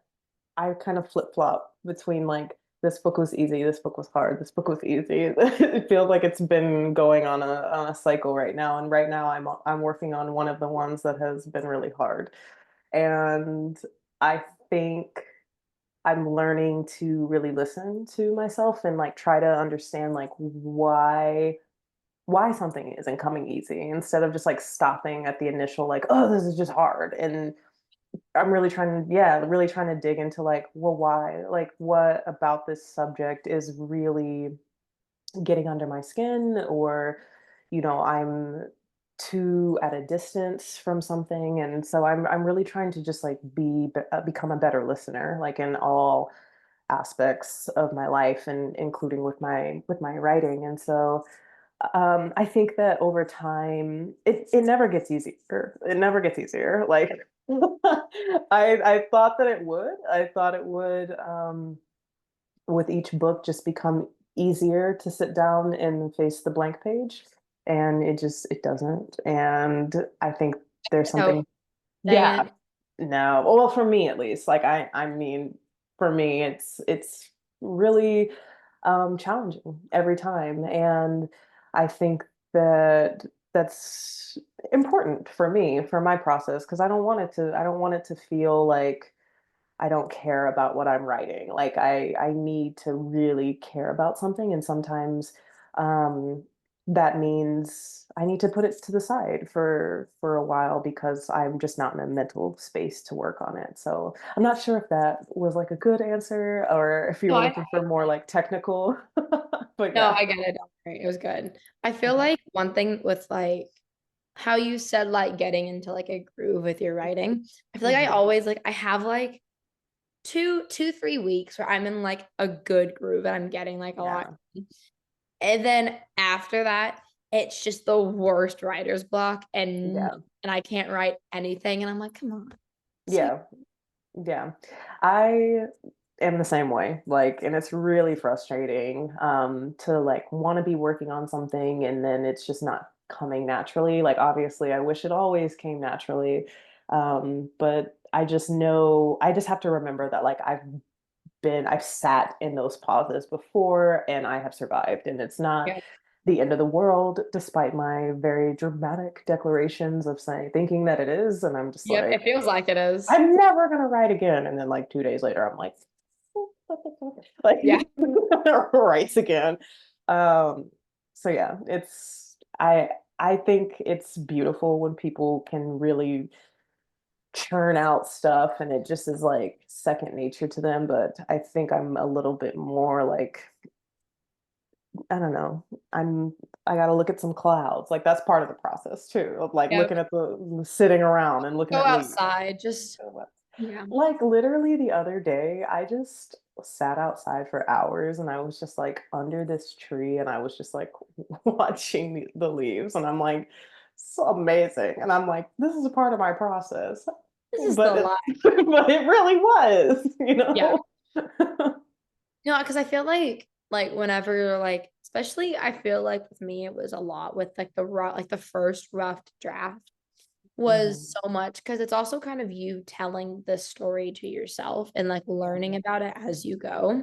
I kind of flip-flop between like this book was easy, this book was hard, this book was easy. It feels like it's been going on a cycle right now, and right now I'm working on one of the ones that has been really hard. And I think I'm learning to really listen to myself and like try to understand like why something isn't coming easy instead of just like stopping at the initial like, oh, this is just hard. And I'm really trying to, yeah, really trying to dig into like, well, why? Like, what about this subject is really getting under my skin, or, I'm too at a distance from something, and so I'm really trying to just like become a better listener, like in all aspects of my life, and including with my writing. And so I think that over time, it never gets easier. It never gets easier. Like I thought that it would. I thought it would with each book just become easier to sit down and face the blank page, and it doesn't. And I think there's No, something. Yeah, saying no. Well, for me at least, like I mean, for me, it's really challenging every time, and I think that that's important for me for my process because I don't want it to feel like I don't care about what I'm writing. Like I need to really care about something, and sometimes um, that means I need to put it to the side for a while because I'm just not in a mental space to work on it. So I'm not sure if that was like a good answer or if you no, were I looking for more like technical. But no, yeah. I get it. Don't worry, it was good. I feel Mhm. like one thing with like how you said like getting into like a groove with your writing. I feel like I Mhm. always like I have like 3 weeks where I'm in like a good groove and I'm getting like a lot. Yeah. And then after that, it's just the worst writer's block Yeah. and I can't write anything. And I'm like, come on. So Yeah. Yeah. I am the same way. Like, and it's really frustrating to like want to be working on something and then it's just not coming naturally. Like, obviously, I wish it always came naturally. But I just know I just have to remember that like I've sat in those pauses before and I have survived, and it's not yeah. the end of the world, despite my very dramatic declarations of saying thinking that it is. And I'm just Yep, like, it feels like it is. I'm never gonna write again. And then like 2 days later, I'm like, like Yeah. writes again. Um, so yeah, I think it's beautiful when people can really churn out stuff and it just is like second nature to them. But I think I'm a little bit more like, I don't know. I gotta look at some clouds. Like that's part of the process too, of like Yep. looking at the sitting around and looking Go at leaves. outside. Just yeah. Like literally the other day, I just sat outside for hours and I was just like under this tree and I was just like watching the leaves and I'm like, so amazing. And I'm like, this is a part of my process. This is the But it, lie. but it really was, Yeah. No, because I feel like whenever like especially I feel like with me it was a lot with like the first rough draft was Mhm, so much because it's also kind of you telling the story to yourself and like learning mhm, about it as you go.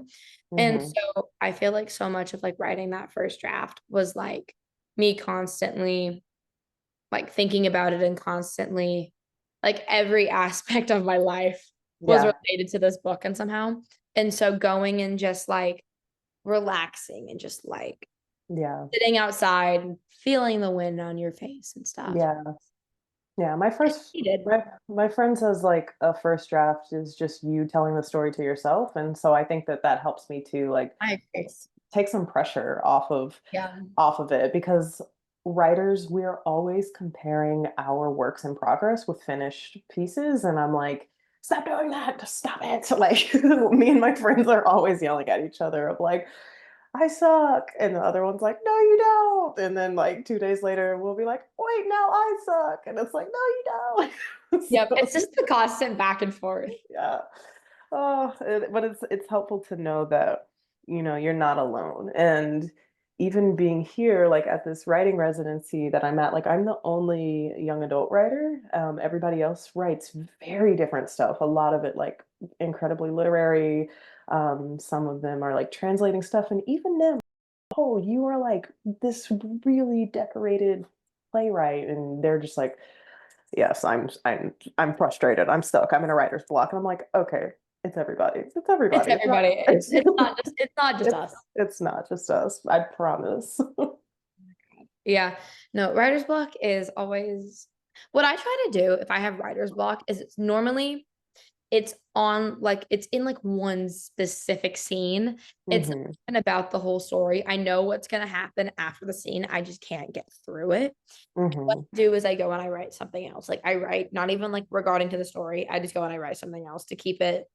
And mhm. so I feel like so much of like writing that first draft was like me constantly like thinking about it and constantly like every aspect of my life was Yeah, related to this book and somehow. And so going and just like relaxing and just like yeah, sitting outside and feeling the wind on your face and stuff. yeah. Yeah, Needed. my friend says like a first draft is just you telling the story to yourself, and so I think that that helps me to like I agree. take some pressure Yeah. off of it because writers, we're always comparing our works in progress with finished pieces. And I'm like, stop doing that. Just stop it. Like, me and my friends are always yelling at each other of like, I suck. And the other one's like, no, you don't. And then like 2 days later, we'll be like, wait, now I suck. And it's like, no, you don't. Yep. So, It's just the constant back and forth. yeah. Oh, but it's helpful to know that, you're not alone. And even being here, like at this writing residency that I'm at, like I'm the only young adult writer. Everybody else writes very different stuff. A lot of it like incredibly literary. Some of them are like translating stuff, and even them, oh, you are like this really decorated playwright, and they're just like, yes, I'm frustrated. I'm stuck. I'm in a writer's block. And I'm like, okay, it's everybody. It's It's everybody. It's not everybody. It's not just us. it's not just us. I promise. Yeah. No, writer's block is always what I try to do if I have writer's block is it's on like it's in like one specific scene. It's not Hmm. even about the whole story. I know what's gonna happen after the scene. I just can't get through it. What Hmm. I do is I go and I write something else. Like I write not even like regarding to the story. I just go and I write something else to keep it.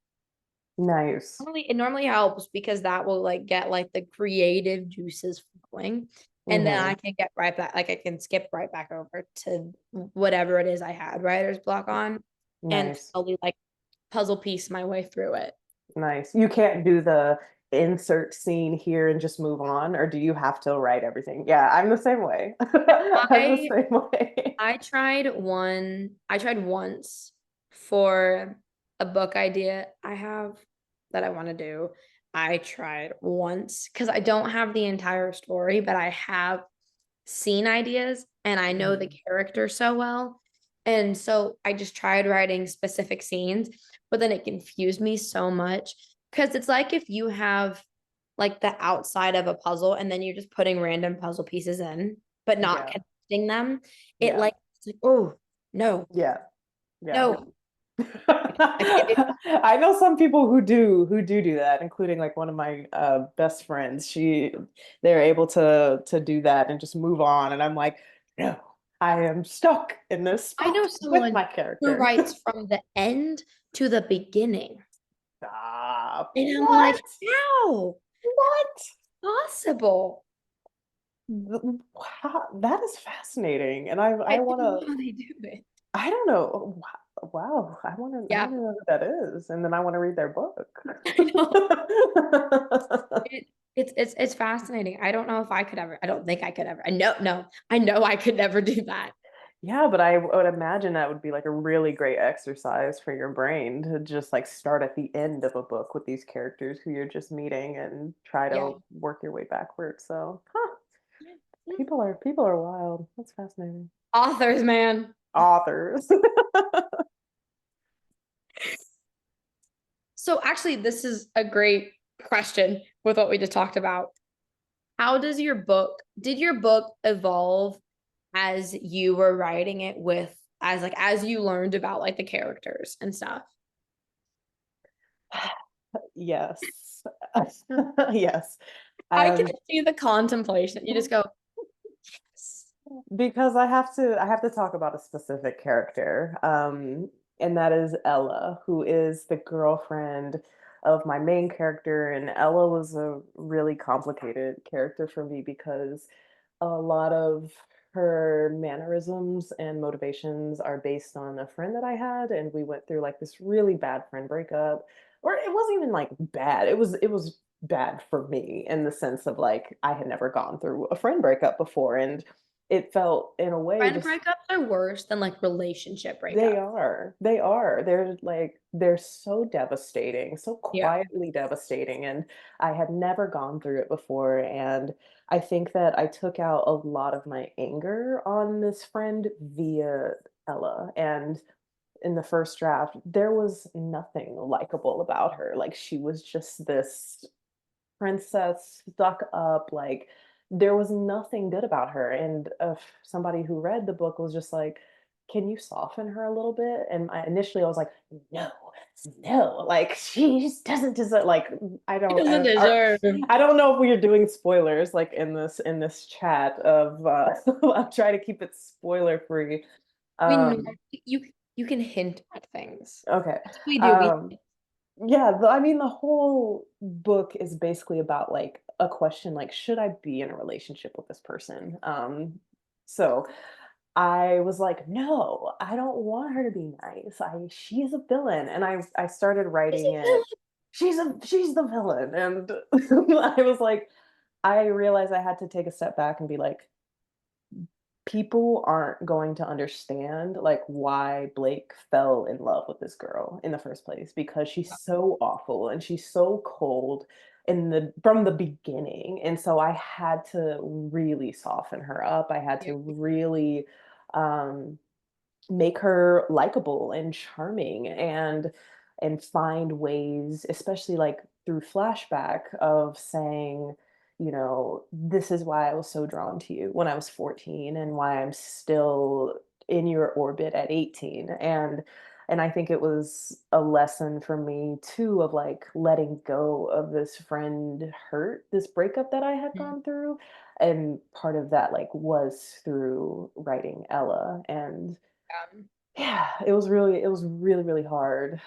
Nice. It normally helps because that will like get like the creative juices flowing. And then I Hmm. can get right back, like I can skip right back over to whatever it is I had writer's block on and Nice. slowly like puzzle piece my way through it. Nice. You can't do the insert scene here and just move on, or do you have to write everything? Yeah, I'm the same way. I'm the I same way. I tried once for a book idea I have that I want to do. I tried once because I don't have the entire story, but I have scene ideas and I know the Mhm. character so well. And so I just tried writing specific scenes, but then it confused me so much because it's like if you have like the outside of a puzzle and then you're just putting random puzzle pieces in, but not Yeah. connecting them. It Yeah. like, it's like, oh, no, Yeah. Yeah. no. It, I know some people who do that, including like one of my best friends. They're able to do that and just move on, and I'm like, no, I am stuck in this I know spot with someone my who character. writes from the end to the beginning. Stop. And I'm like, What? how What? possible? That is fascinating, and I I want don't to. know how they do it. I don't know. Wow, I Yeah, want to know who that is, and then I want to read their book. I know. It's fascinating. I don't know if I could ever. I don't think I could ever. I know, no, I know I could never do that. Yeah, but I would imagine that would be like a really great exercise for your brain to just like start at the end of a book with these characters who you're just meeting and try Yeah. to work your way backwards. So, huh, Yeah. people are wild. That's fascinating. Authors, man. Authors. So actually, this is a great question with what we just talked about. Did your book evolve as you were writing it as you learned about like the characters and stuff? Yes. Yes. I can Um, see the contemplation. You just go, yes. because I have to talk about a specific character. And that is Ella, who is the girlfriend of my main character. And Ella was a really complicated character for me because a lot of her mannerisms and motivations are based on a friend that I had, and we went through like this really bad friend breakup. Or it wasn't even like bad. It was bad for me in the sense of like I had never gone through a friend breakup before, and it felt in a way Friend just breakups are worse than like relationship they breakups. are. They are. They're so devastating, so Yeah. quietly devastating. And I had never gone through it before. And I think that I took out a lot of my anger on this friend via Ella. And in the first draft, there was nothing likable about her. Like she was just this princess stuck up, like there was nothing good about her. And somebody who read the book was just like, can you soften her a little bit? And initially I was like, no, no, like she just doesn't deserve, like, He doesn't deserve. I don't know if we are doing spoilers like in this chat of I'm trying to keep it spoiler free. We know Um, you can hint at things. okay. That's what we do. Um, yeah, I mean, the whole book is basically about like a question like, should I be in a relationship with this person? So I was like, no, I don't want her to be nice. She's a villain. And I started He's writing a villain. it. She's the villain. And I was like, I realized I had to take a step back and be like, people aren't going to understand like why Blake fell in love with this girl in the first place because she's so awful and she's so cold in the from the beginning. And so I had to really soften her up. I had Yeah. to really um make her likable and charming and find ways, especially like through flashback of saying, you know, this is why I was so drawn to you when I was 14 and why I'm still in your orbit at 18. And I think it was a lesson for me too of like letting go of this friend hurt, this breakup that I had Mhm. gone through. And part of that like was through writing Ella. And yeah, it was really, really hard,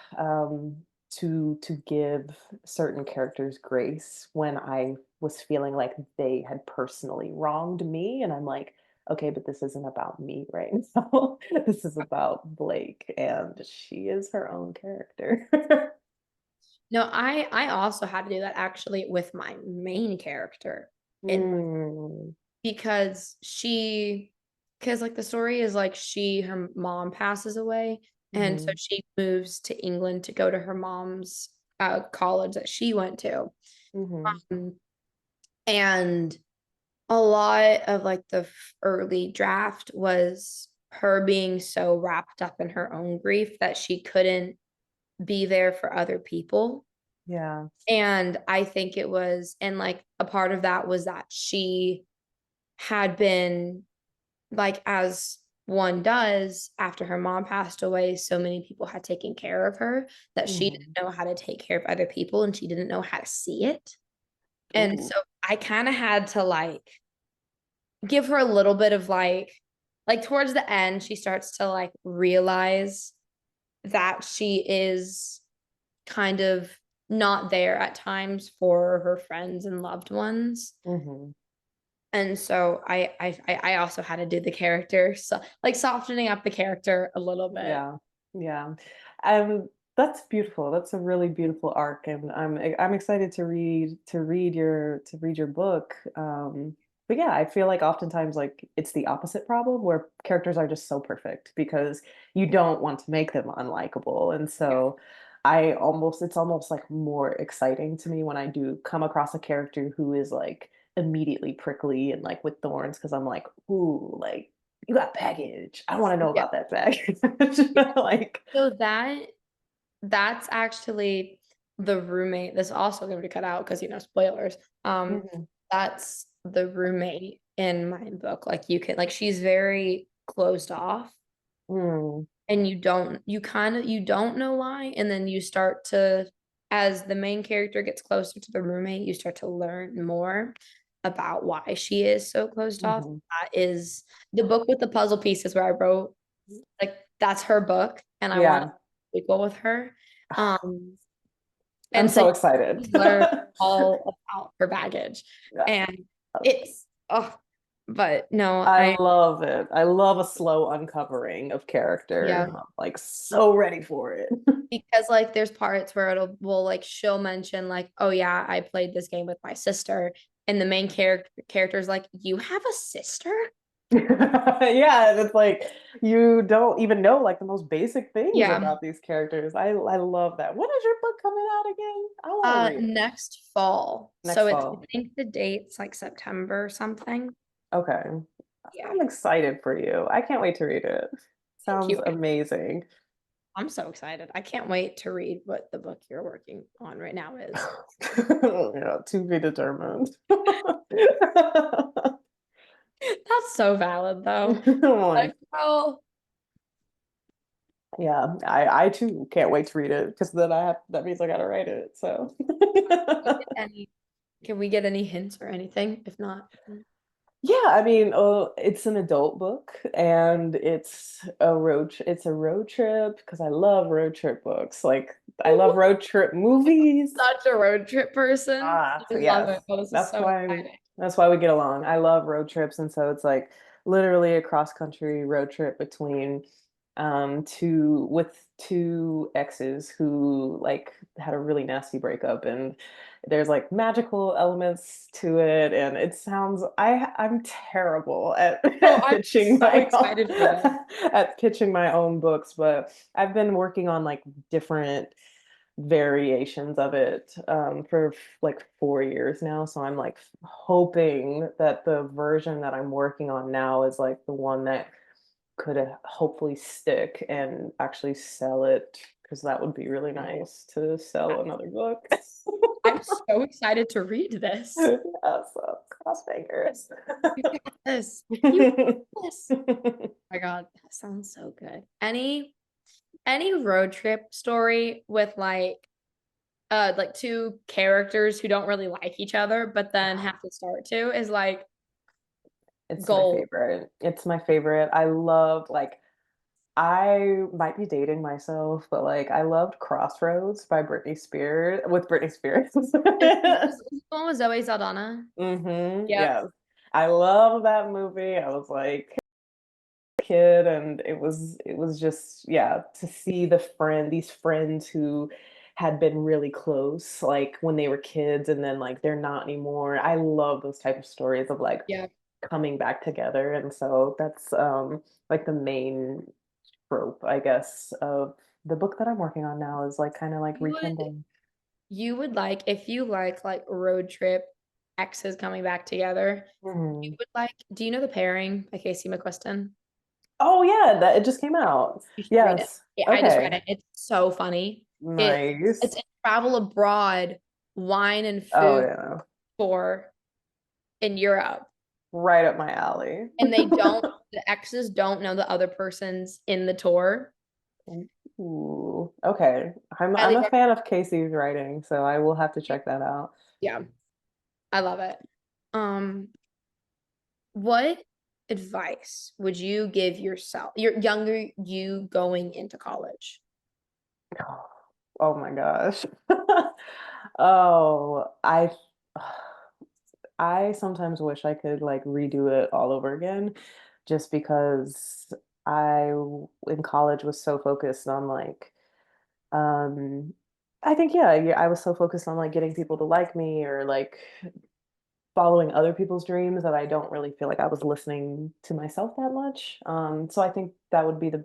to give certain characters grace when I was feeling like they had personally wronged me, and I'm like, "Okay, but this isn't about me right now. This is about Blake, and she is her own character." No, I also had to do that actually with my main character in Mm, because because like the story is like her mom passes away, and so mhm, she moves to England to go to her mom's college that she went to. mhm, Um, and a lot of like the early draft was her being so wrapped up in her own grief that she couldn't be there for other people. yeah, And I think it was, and like a part of that was that she had been, like, as one does after her mom passed away, so many people had taken care of her that she didn't mhm, know how to take care of other people and she didn't know how to see it. And ooh, so I kind of had to like give her a little bit of like towards the end, she starts to like realize that she is kind of not there at times for her friends and loved ones. mhm. And so I also had to do the character, so like softening up the character a little bit. Yeah, yeah. That's beautiful. That's a really beautiful arc, and I'm excited to read your book. But yeah, I feel like oftentimes like it's the opposite problem where characters are just so perfect because you don't want to make them unlikable. And Yeah. so it's almost like more exciting to me when I do come across a character who is like immediately prickly and like with thorns because I'm like, ooh, like you got baggage. I want to know Yeah. about that baggage. Like, So that's actually the roommate. This also going to be cut out because spoilers. mhm, That's the roommate in my book. Like you can like she's very closed off, mm, and you don't know why, and then you start to, as the main character gets closer to the roommate, you start to learn more about why she is so closed off. mhm. That is the book with the puzzle pieces where I wrote like that's her book, and I want to Yeah. equal with her. Um, I'm and so so excited. you learn all about her baggage, Yeah. and it's but no, I I love it. I love a slow uncovering of character. yeah, I'm like so ready for it. because like there's parts where she'll mention like, oh yeah, I played this game with my sister, and the main character's like, you have a sister? Yeah, and it's like you don't even know like the most basic things Yeah. about these characters. I love that. When is your book coming out again? I want to read it Next fall. next So it's I fall. think the date's like September or something. Okay. Yeah. I'm excited for you. I can't wait to read it. Thank Sounds you. amazing. I'm so excited. I can't wait to read what the book you're working on right now is. Yeah, to be determined. That's so valid though. Oh my Like, oh. Yeah, I too can't wait to read it because then that means I gotta write it. So Any, can we get any hints or anything? If not, yeah, I mean, it's an adult book and it's a road trip because I love road trip books. Like I love road trip movies. such a road trip person. Ah, I so love yes. it. Oh, this is That's so why exciting. that's why we get along. I love road trips, and so it's like literally a cross-country road trip between two exes who like had a really nasty breakup, and there's like magical elements to it, and it sounds I'm terrible at Oh, I'm pitching so my own excited for this. at pitching my own books, but I've been working on like different variations of it for like 4 years now. So I'm like hoping that the version that I'm working on now is like the one that could hopefully stick and actually sell it because that would be really nice to sell another book. I'm so excited to read this. Yeah, so cross fingers. You got this. You got this. Oh my God, that sounds so good. Any road trip story with like two characters who don't really like each other, but then have to start to is like It's my gold. favorite. It's my favorite. I love like I might be dating myself, but like I loved Crossroads by Britney Spears with Britney Spears. Is the one with Zoe Saldana? Yep. Yeah. I love that movie. I was like a kid and it was just yeah, to see these friends who had been really close like when they were kids and then like they're not anymore. I love those type of stories of like Yeah. coming back together and so that's like the main trope, I guess, of the book that I'm working on now is like kind of like You would rekindling. you would like if you like road trip exes coming back together, you Mhm. would like, do you know The Pairing by Casey McQuiston? Oh yeah, that it just came out. You should read it. Yes. Yeah, I just read Okay. it. It's so funny. It's Nice. a travel abroad wine and Oh food yeah. tour in Europe. Right up my alley. And the exes don't know the other person's in the tour. Ooh, okay. I'm Highly a recommend. fan of Casey's writing, so I will have to check that out. Yeah, I love it. Um, what advice would you give yourself, your younger you going into college? Oh my gosh. Oh, I sometimes wish I could like redo it all over again just because in college was so focused on like um I think yeah, I was so focused on like getting people to like me or like following other people's dreams that I don't really feel like I was listening to myself that much. So I think that would be the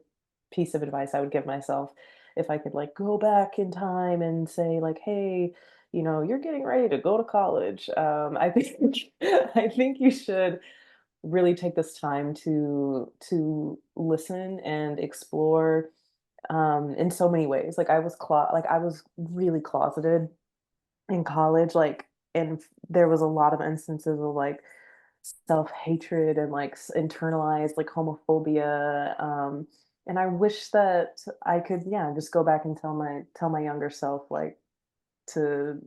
piece of advice I would give myself if I could like go back in time and say like, hey, you're getting ready to go to college. I think I think you should really take this time to listen and explore in so many ways. Like I was really closeted in college, like, and there was a lot of instances of like self-hatred and like internalized like homophobia. And I wish that I could, yeah, just go back and tell my younger self like to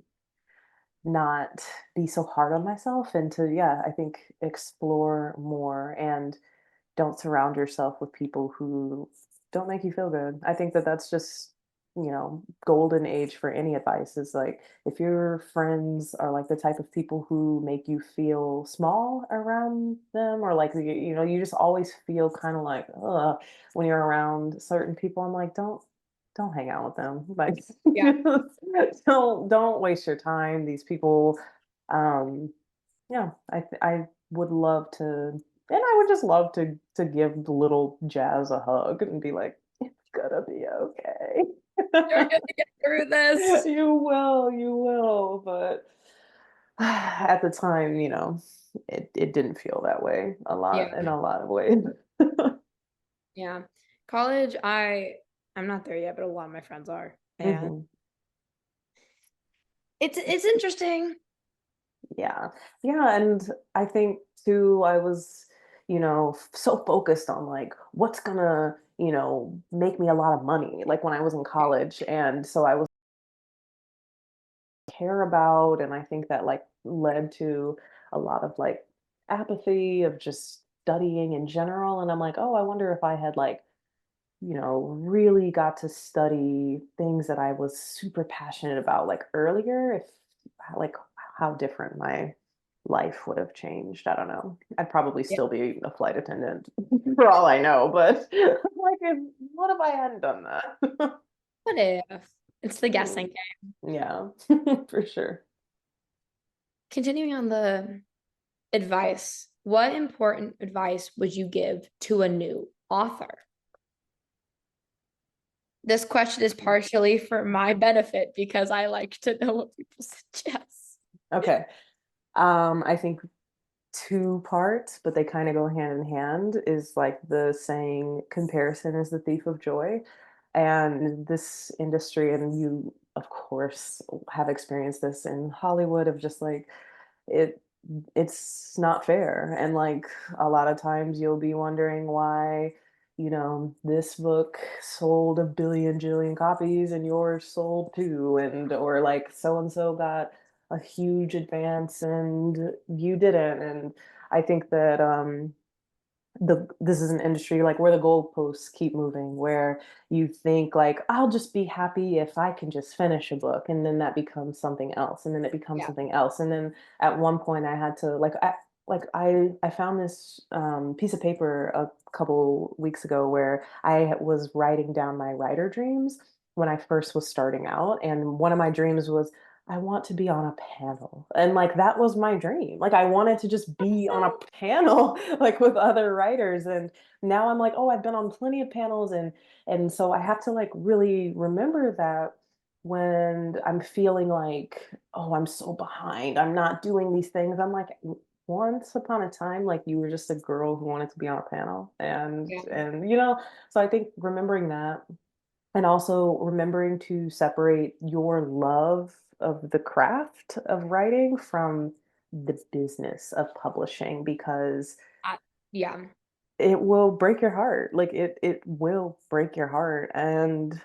not be so hard on myself and to, yeah, I think explore more and don't surround yourself with people who don't make you feel good. I think that that's just, golden age for any advice is like if your friends are like the type of people who make you feel small around them or like you just always feel kind of like when you're around certain people. I'm like don't hang out with them. Like Yeah, don't waste your time. These people um yeah, I would love to, and I would just love to give the little Jazz a hug and be like, "It's gonna be okay." you're gonna get through this. You will, but at the time, it didn't feel that way Yeah, in a lot of ways. yeah. College, I'm not there yet, but a lot of my friends are. And Mhm. it's interesting. Yeah. Yeah, and I think too I was, so focused on like what's gonna, make me a lot of money, like when I was in college. And so I was care about, and I think that like led to a lot of like apathy of just studying in general. And I'm like, oh, I wonder if I had like, really got to study things that I was super passionate about like earlier, if like how different my life would have changed. I don't know. I'd probably Yeah. still be a flight attendant for all I know, but like, what if I hadn't done that? What if? It's the Mm, guessing game. yeah, for sure. Continuing on the advice, what important advice would you give to a new author? This question is partially for my benefit because I like to know what people suggest. Okay. I think two parts, but they kind of go hand in hand, is like the saying, comparison is the thief of joy. And this industry, and you, of course, have experienced this in Hollywood of just like it it's not fair. And like a lot of times you'll be wondering why, this book sold a billion jillion copies and yours sold two, and or like so and so got a huge advance and you didn't. And I think that this is an industry like where the goalposts keep moving, where you think like I'll just be happy if I can just finish a book, and then that becomes something else, and then it becomes Yeah. something else. And then at one point I had to I found this piece of paper a couple weeks ago where I was writing down my writer dreams when I first was starting out, and one of my dreams was I want to be on a panel. And like that was my dream. Like I wanted to just be on a panel like with other writers. And now I'm like, oh, I've been on plenty of panels, and so I have to like really remember that when I'm feeling like, oh, I'm so behind. I'm not doing these things. I'm like, once upon a time, like you were just a girl who wanted to be on a panel. And Yeah. so I think remembering that, and also remembering to separate your love of the craft of writing from the business of publishing, because Uh, yeah. it will break your heart. Like it will break your heart, and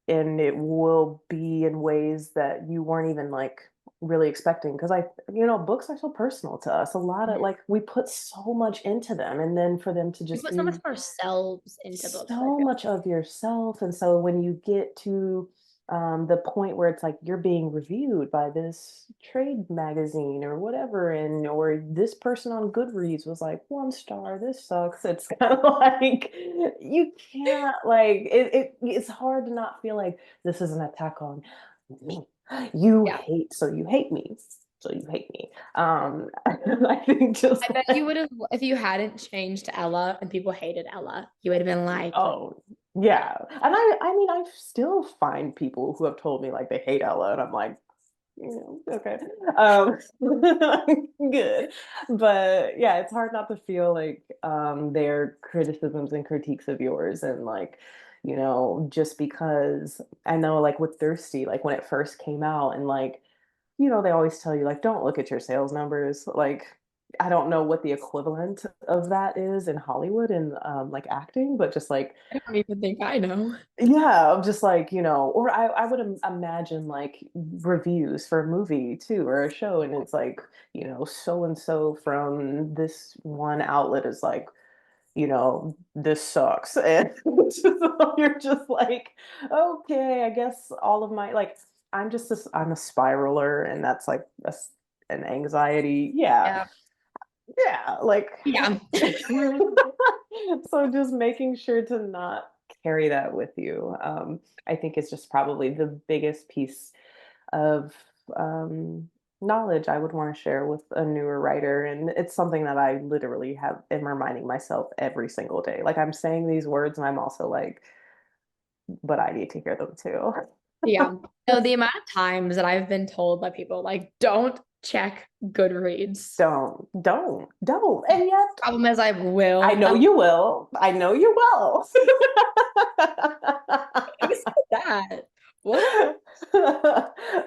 it will be in ways that you weren't even like really expecting. Because books are so personal to us. A lot of Mhm. like we put so much into them, and then for them to We just put so much be of ourselves into books, I so feel. much of yourself. And so when you get to the point where it's like you're being reviewed by this trade magazine or whatever, and or this person on Goodreads was like 1 star, this sucks. It's kind of like you can't like it's hard to not feel like this is an attack on me. You Yeah. hate, so you hate me. So you hate me. I think just I bet you like, would have, if you hadn't changed to Ella and people hated Ella, you would have been like, oh, yeah. And I mean, I still find people who have told me like they hate Ella, and I'm like, okay. Um, good. But yeah, it's hard not to feel like their criticisms and critiques of yours, and like, just because I know like with Thirsty, like when it first came out, and like, they always tell you like don't look at your sales numbers. Like I don't know what the equivalent of that is in Hollywood and like acting, but just like I don't even think I know. yeah, I'm just like, or I would imagine like reviews for a movie too or a show, and it's like, so and so from this one outlet is like, this sucks. And you're just like, okay, I guess all of my like I'm a spiraler, and that's like an anxiety. Yeah. Yeah. Yeah, like Yeah. so just making sure to not carry that with you. I think it's just probably the biggest piece of knowledge I would want to share with a newer writer. And it's something that I literally am reminding myself every single day. Like I'm saying these words and I'm also like, but I need to hear them too. Yeah. So the amount of times that I've been told by people like, don't check Goodreads. Don't. And yet Problem is I I will. know you will. I know you will. Who said that? What?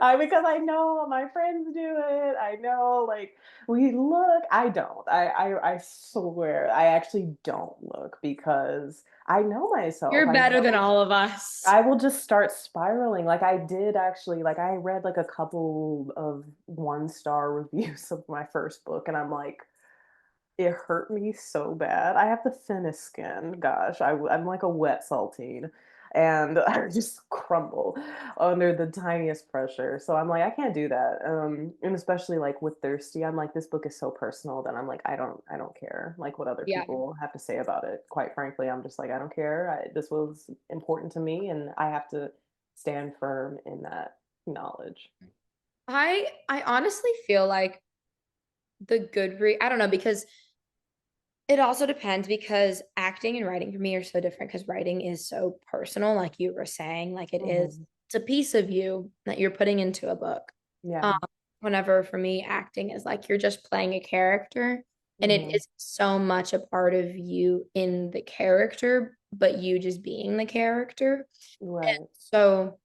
Because I know my friends do it. I know, like, we look. I don't. I swear, I actually don't look because I know myself. You're I better than know all of us. I will just start spiraling. Like I did actually, like I read like a couple of one-star reviews of my first book, and I'm like, it hurt me so bad. I have the thinnest skin. Gosh, I'm like a wet saltine. And I just crumble under the tiniest pressure. So I'm like, I can't do that. And especially like with Thirsty, I'm like, this book is so personal that I'm like, I don't care like what other Yeah. people have to say about it. Quite frankly, I'm just like, I don't care. This was important to me, and I have to stand firm in that knowledge. I honestly feel like the good read, I don't know, because it also depends because acting and writing for me are so different because writing is so personal, like you were saying, like Hmm. it's a piece of you that you're putting into a book. Yeah. Um, Whenever for me, acting is like you're just playing a character and it Hmm. is so much a part of you in the character, but you just being the character. And Right. so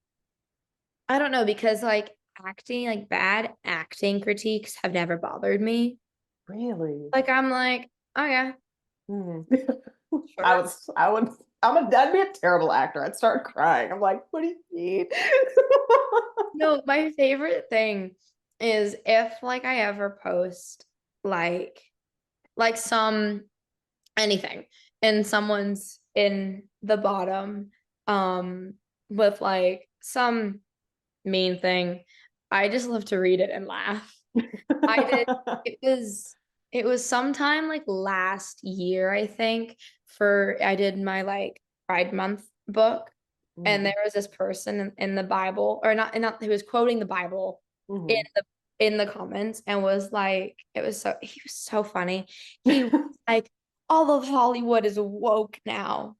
I don't know because like acting, like bad acting critiques have never bothered me. Really? Like I'm like, oh yeah, Hmm. I sure. was, I would, I'd be a terrible actor. I'd start crying. I'm like, what do you mean? No, my favorite thing is if like I ever post like some anything and someone's in the bottom um with like some mean thing, I just love to read it and laugh. I did it was it was sometime like last year, I think, for I did my like Pride Month book. And Mhm, there was this person in the Bible, or not, who was quoting the Bible in mhm. the comments and was like, he was so funny. He was like, all of Hollywood is woke now.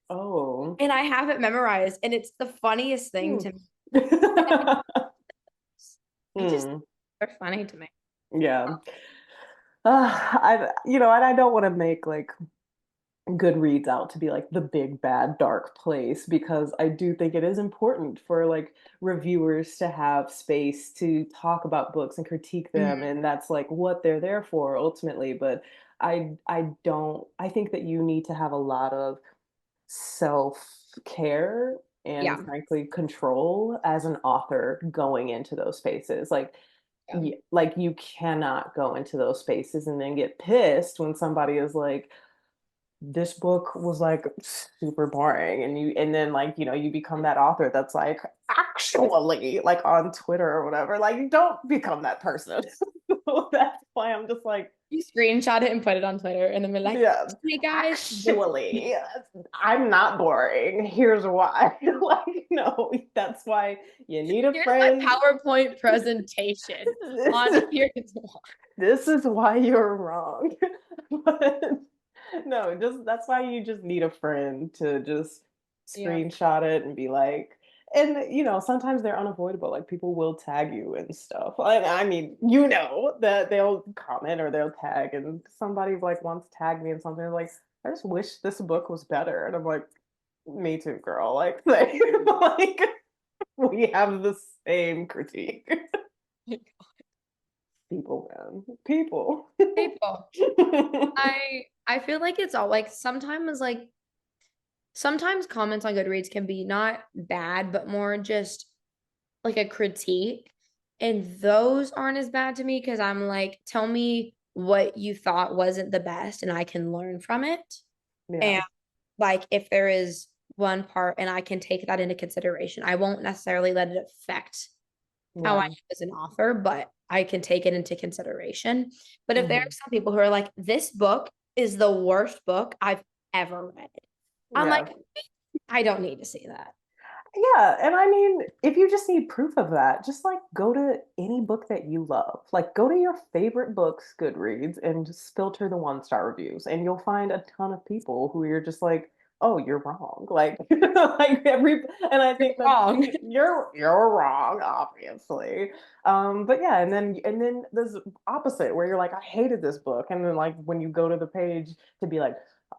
Oh. And I have it memorized, and it's the funniest thing Hmm. to me. I just Hmm. they're funny to me. Yeah. And I don't want to make like Goodreads out to be like the big bad dark place because I do think it is important for like reviewers to have space to talk about books and critique them, Mhm. and that's like what they're there for ultimately. But I think that you need to have a lot of self-care and Yeah. frankly control as an author going into those spaces. Like Yeah. like you cannot go into those spaces and then get pissed when somebody is like, this book was like super boring, and then like you become that author that's like, actually, like on Twitter or whatever, like don't become that person. So that's why I'm just like, You screenshot it and put it on Twitter, and then we're like, yeah, hey guys, actually, I'm not boring, here's why. Like, no, that's why you need a here's my friend. PowerPoint presentation this on is here. this is why you're wrong. But no, just that's why you just need a friend to just Yeah. screenshot it and be like, and sometimes they're unavoidable. Like people will tag you and stuff. I mean, that they'll comment or they'll tag, and somebody like once tagged me in something like, I just wish this book was better. And I'm like, me too, girl. Like, like we have the same critique. People, man. People. People. I feel like it's all like sometimes comments on Goodreads can be not bad, but more just like a critique. And those aren't as bad to me because I'm like, tell me what you thought wasn't the best and I can learn from it. Yeah. And like if there is one part and I can take that into consideration, I won't necessarily let it affect how I am Yeah. as an author, but I can take it into consideration. But if there are Hmm. some people who are like, this book is the worst book I've ever read, I'm Yeah. like, I don't need to see that. Yeah, and I mean, if you just need proof of that, just like go to any book that you love. Like go to your favorite books, Goodreads, and just filter the one-star reviews, and you'll find a ton of people who you're just like, oh, you're wrong. Like, like and I You're think that wrong. you're wrong, obviously. But yeah, and then there's opposite where you're like, I hated this book, and then like when you go to the page to be like,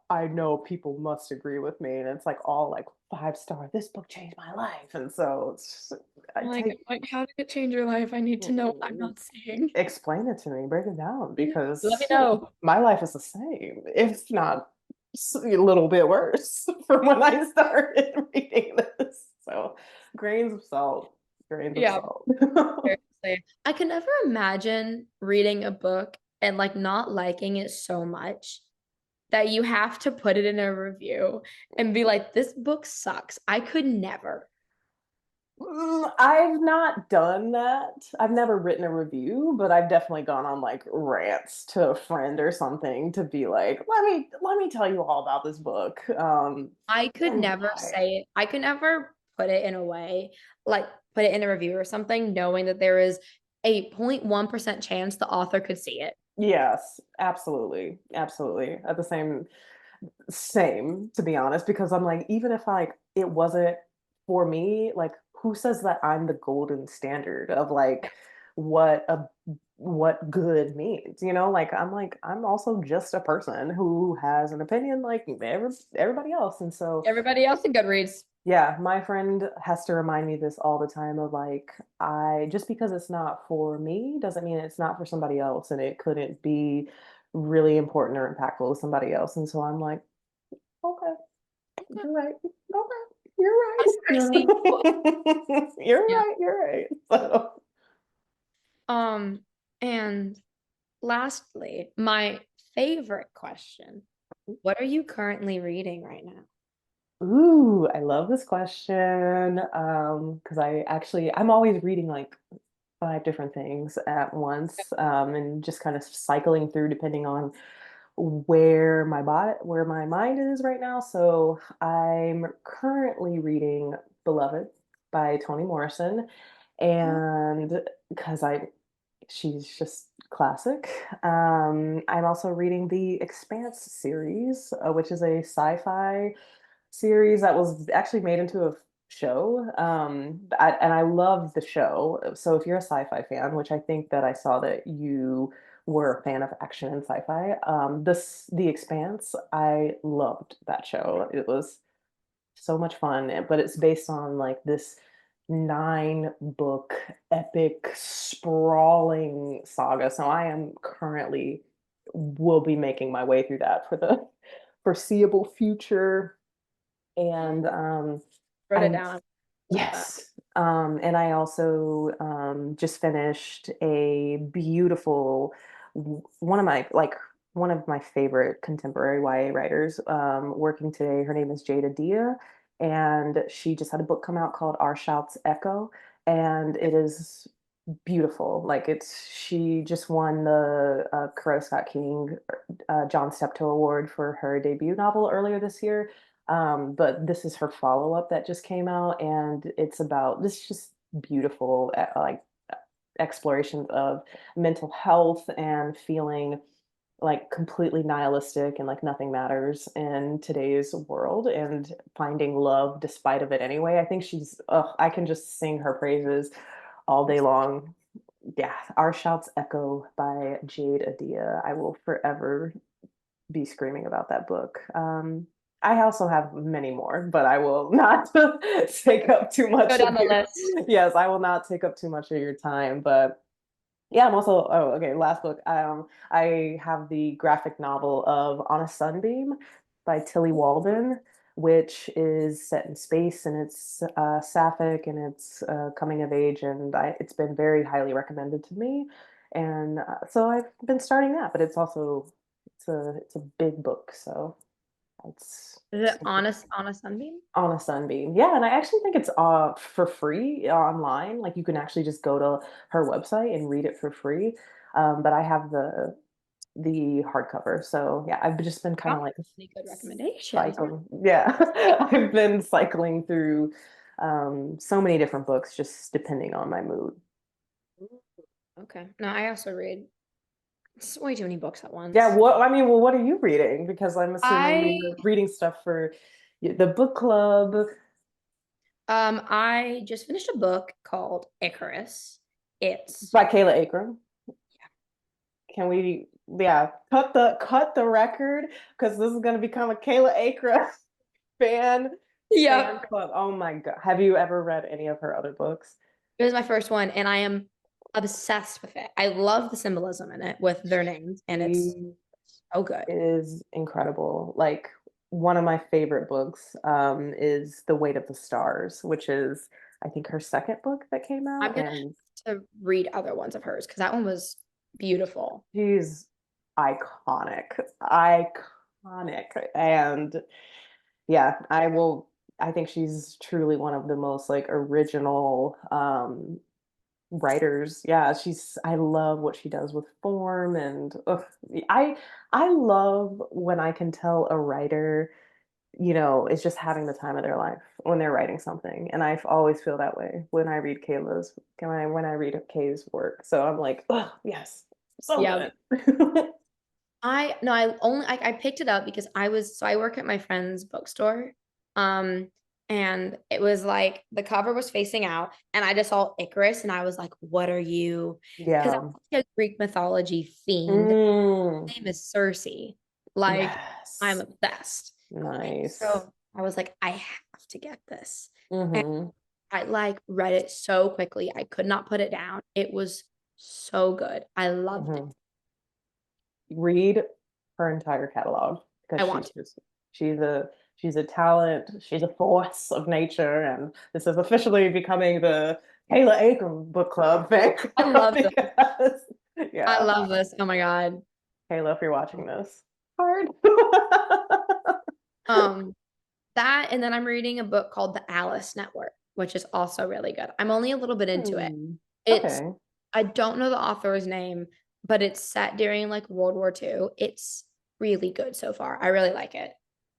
I know people must agree with me, and it's like all like 5 star. This book changed my life, and so take like, how did it change your life? I need to know what I'm not seeing. explain it to me, break it down, Let me because know. my life is the same, if not a little bit worse from when I started reading this. So grains of salt, grains of Yeah, salt. seriously. I can never imagine reading a book and like not liking it so much that you have to put it in a review and be like, this book sucks. I could never. I've not done that. I've never written a review, but I've definitely gone on like rants to a friend or something to be like, let me tell you all about this book. I could And never why. say it. I could never put it in a way, like put it in a review or something, knowing that there is a 0.1% chance the author could see it. Yes, absolutely. Absolutely. At the same, to be honest, because I'm like, even if like it wasn't for me, like who says that I'm the golden standard of like what a what good means, like I'm also just a person who has an opinion like everybody else. And so Everybody else in Goodreads. yeah, my friend has to remind me this all the time of like, I just because it's not for me doesn't mean it's not for somebody else, and it couldn't be really important or impactful to somebody else. And so I'm like, okay, Okay. you're right. Okay, you're right. I see you. You're Yeah. right. You're right. So, And lastly, my favorite question. What are you currently reading right now? ooh, I love this question. Because I'm always reading like five different things at once, and just kind of cycling through depending on where my mind is right now. So I'm currently reading Beloved by Toni Morrison, Oh, and because I she's just classic. I'm also reading the Expanse series, which is a sci-fi series that was actually made into a show. And I love the show. So if you're a sci-fi fan, which I think that I saw that you were a fan of action and sci-fi, The Expanse, I loved that show. It was so much fun, but it's based on like this 9 book epic sprawling saga. So I am currently will be making my way through that for the foreseeable future. And wrote it I'm down. About that. yes. And I also just finished a beautiful one of my favorite contemporary YA writers working today. Her name is Jada Dia, and she just had a book come out called Our Shouts Echo, and it is beautiful. Like she just won the Coretta Scott King John Steptoe Award for her debut novel earlier this year. But this is her follow-up that just came out, and it's about this just beautiful like explorations of mental health and feeling like completely nihilistic and like nothing matters in today's world and finding love despite of it anyway. I think I can just sing her praises all day long. Yeah, Our Shouts Echo by Jade Adia. I will forever be screaming about that book. I also have many more, but I will not take up too Go much of down the your. list. Yes, I will not take up too much of your time. But yeah, I'm also. Oh, okay. Last book. I have the graphic novel of On a Sunbeam by Tilly Walden, which is set in space, and it's sapphic, and it's coming of age, and it's been very highly recommended to me, and so I've been starting that. But it's a big book, so it's Is it honest sunbeam? On a Sunbeam. Yeah, and I actually think it's for free online. Like you can actually just go to her website and read it for free. But I have the hardcover. So yeah, I've just been kind Got of like any good recommendations? cycling. Yeah. I've been cycling through so many different books just depending on my mood. Ooh, okay. No, I also read way too many books at Yeah, once. what I mean, well, what are you reading? Because I'm assuming I you're reading stuff for the book club. I just finished a book called Icarus. It's By Kayla Akram. Can we, yeah, cut the record because this is gonna become a Kayla Acra fan Yep. club. Oh my God. Have you ever read any of her other books? It was my first one, and I am obsessed with it. I love the symbolism in it with their names, and it's She so good. is incredible. Like one of my favorite books is The Weight of the Stars, which is I think her second book that came I'm out, gonna and have to read other ones of hers because that one was beautiful. she's iconic. Iconic. And yeah, I think she's truly one of the most like original writers. Yeah, I love what she does with form and ugh, I I love when I can tell a writer, is just having the time of their life when they're writing something. And I always feel that way when I read Kay's work. So I'm like, oh yes, so Yeah. good. I no, I only I picked it up because I work at my friend's bookstore. Um, and it was like the cover was facing out, and I just saw Icarus, and I was like, what are you? Because Yeah. I'm a Greek mythology fiend. Mm, My name is Circe. Like, I'm yes. obsessed. Nice. So I was like, I have to get this. And Mm-hmm. I like read it so quickly. I could not put it down. It was so good. I loved it. Mm-hmm. Read her entire catalog because I want to. she's a she's a talent, she's a force of nature, and this is officially becoming the Kayla Aiken book club thing. I love this. Because I yeah, love this. Oh my God. Kayla, if you're watching this, hard. Um, that and then I'm reading a book called The Alice Network, which is also really good. I'm only a little bit into it. Hmm. It's Okay. I don't know the author's name, but it's set during like World War II. It's really good so far. I really like it.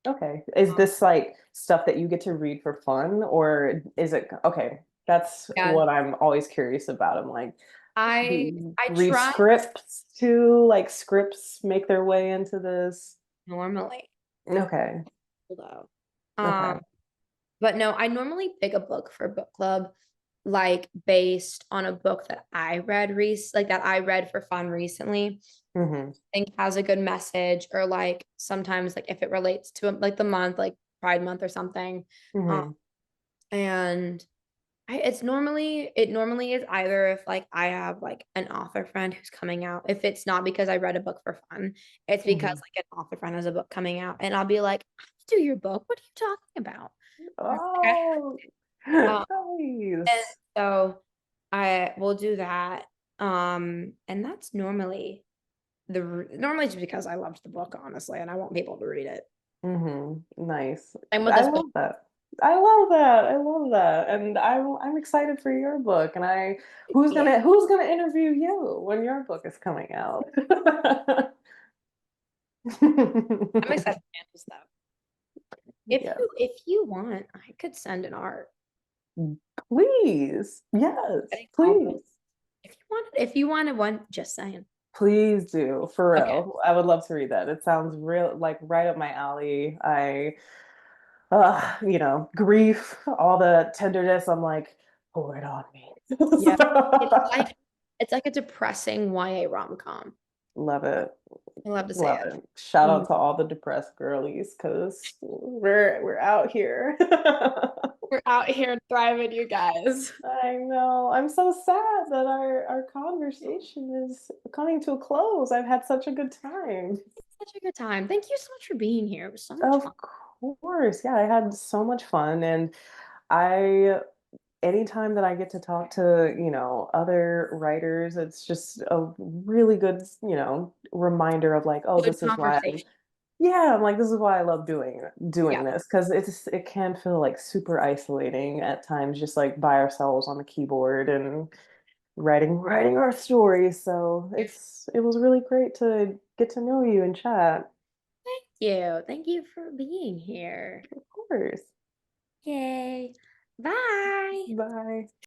Okay. Is this like stuff that you get to read for fun, or is it okay? That's Yeah, what I'm always curious about. I'm like, do I you I read try scripts too? Like scripts make their way into this? normally, Okay. though. Okay. Um, but no, I normally pick a book for book club, like based on a book that I read like that I read for fun recently. Hmm. Think has a good message, or like sometimes like if it relates to like the month, like Pride Month or something. Um, Hmm. and it normally is either if like I have like an author friend who's coming out. If it's not because I read a book for fun, it's because Hmm. like an author friend has a book coming out, and I'll be like, I have to do your book. What are you talking about? Like, Oh, um, and nice. so I will do that. And that's normally just because I loved the book, honestly, and I want people to read it. Nice. Same with I this book. love that. I love that. I love that. And I'm excited for your book. And Yeah, who's gonna interview you when your book is coming out? I'm excited for Candace though. Yes. If you want, I could send an art. Please. Yes, Getting please. almost. If you wanted one, just saying. Please do. For Okay. real. I would love to read that. It sounds real like right up my alley. Grief, all the tenderness. I'm like, pour it on me. Yeah. It's like it's like a depressing YA rom-com. Love it. I love to say Love it. it. Shout out Mm. to all the depressed girlies because we're out here. We're out here thriving, you guys. I know. I'm so sad that our conversation is coming to a close. I've had such a good time. Such a good time. Thank you so much for being here. It was so much fun. Of course. Yeah, I had so much fun. And I, anytime that I get to talk to, other writers, it's just a really good, reminder of like, oh, Good this is why conversation. yeah, I'm like, this is why I love doing Yeah. this because it can feel like super isolating at times, just like by ourselves on the keyboard and writing our stories. So it was really great to get to know you and chat. Thank you. Thank you for being here. Of course. Yay. Bye. Bye.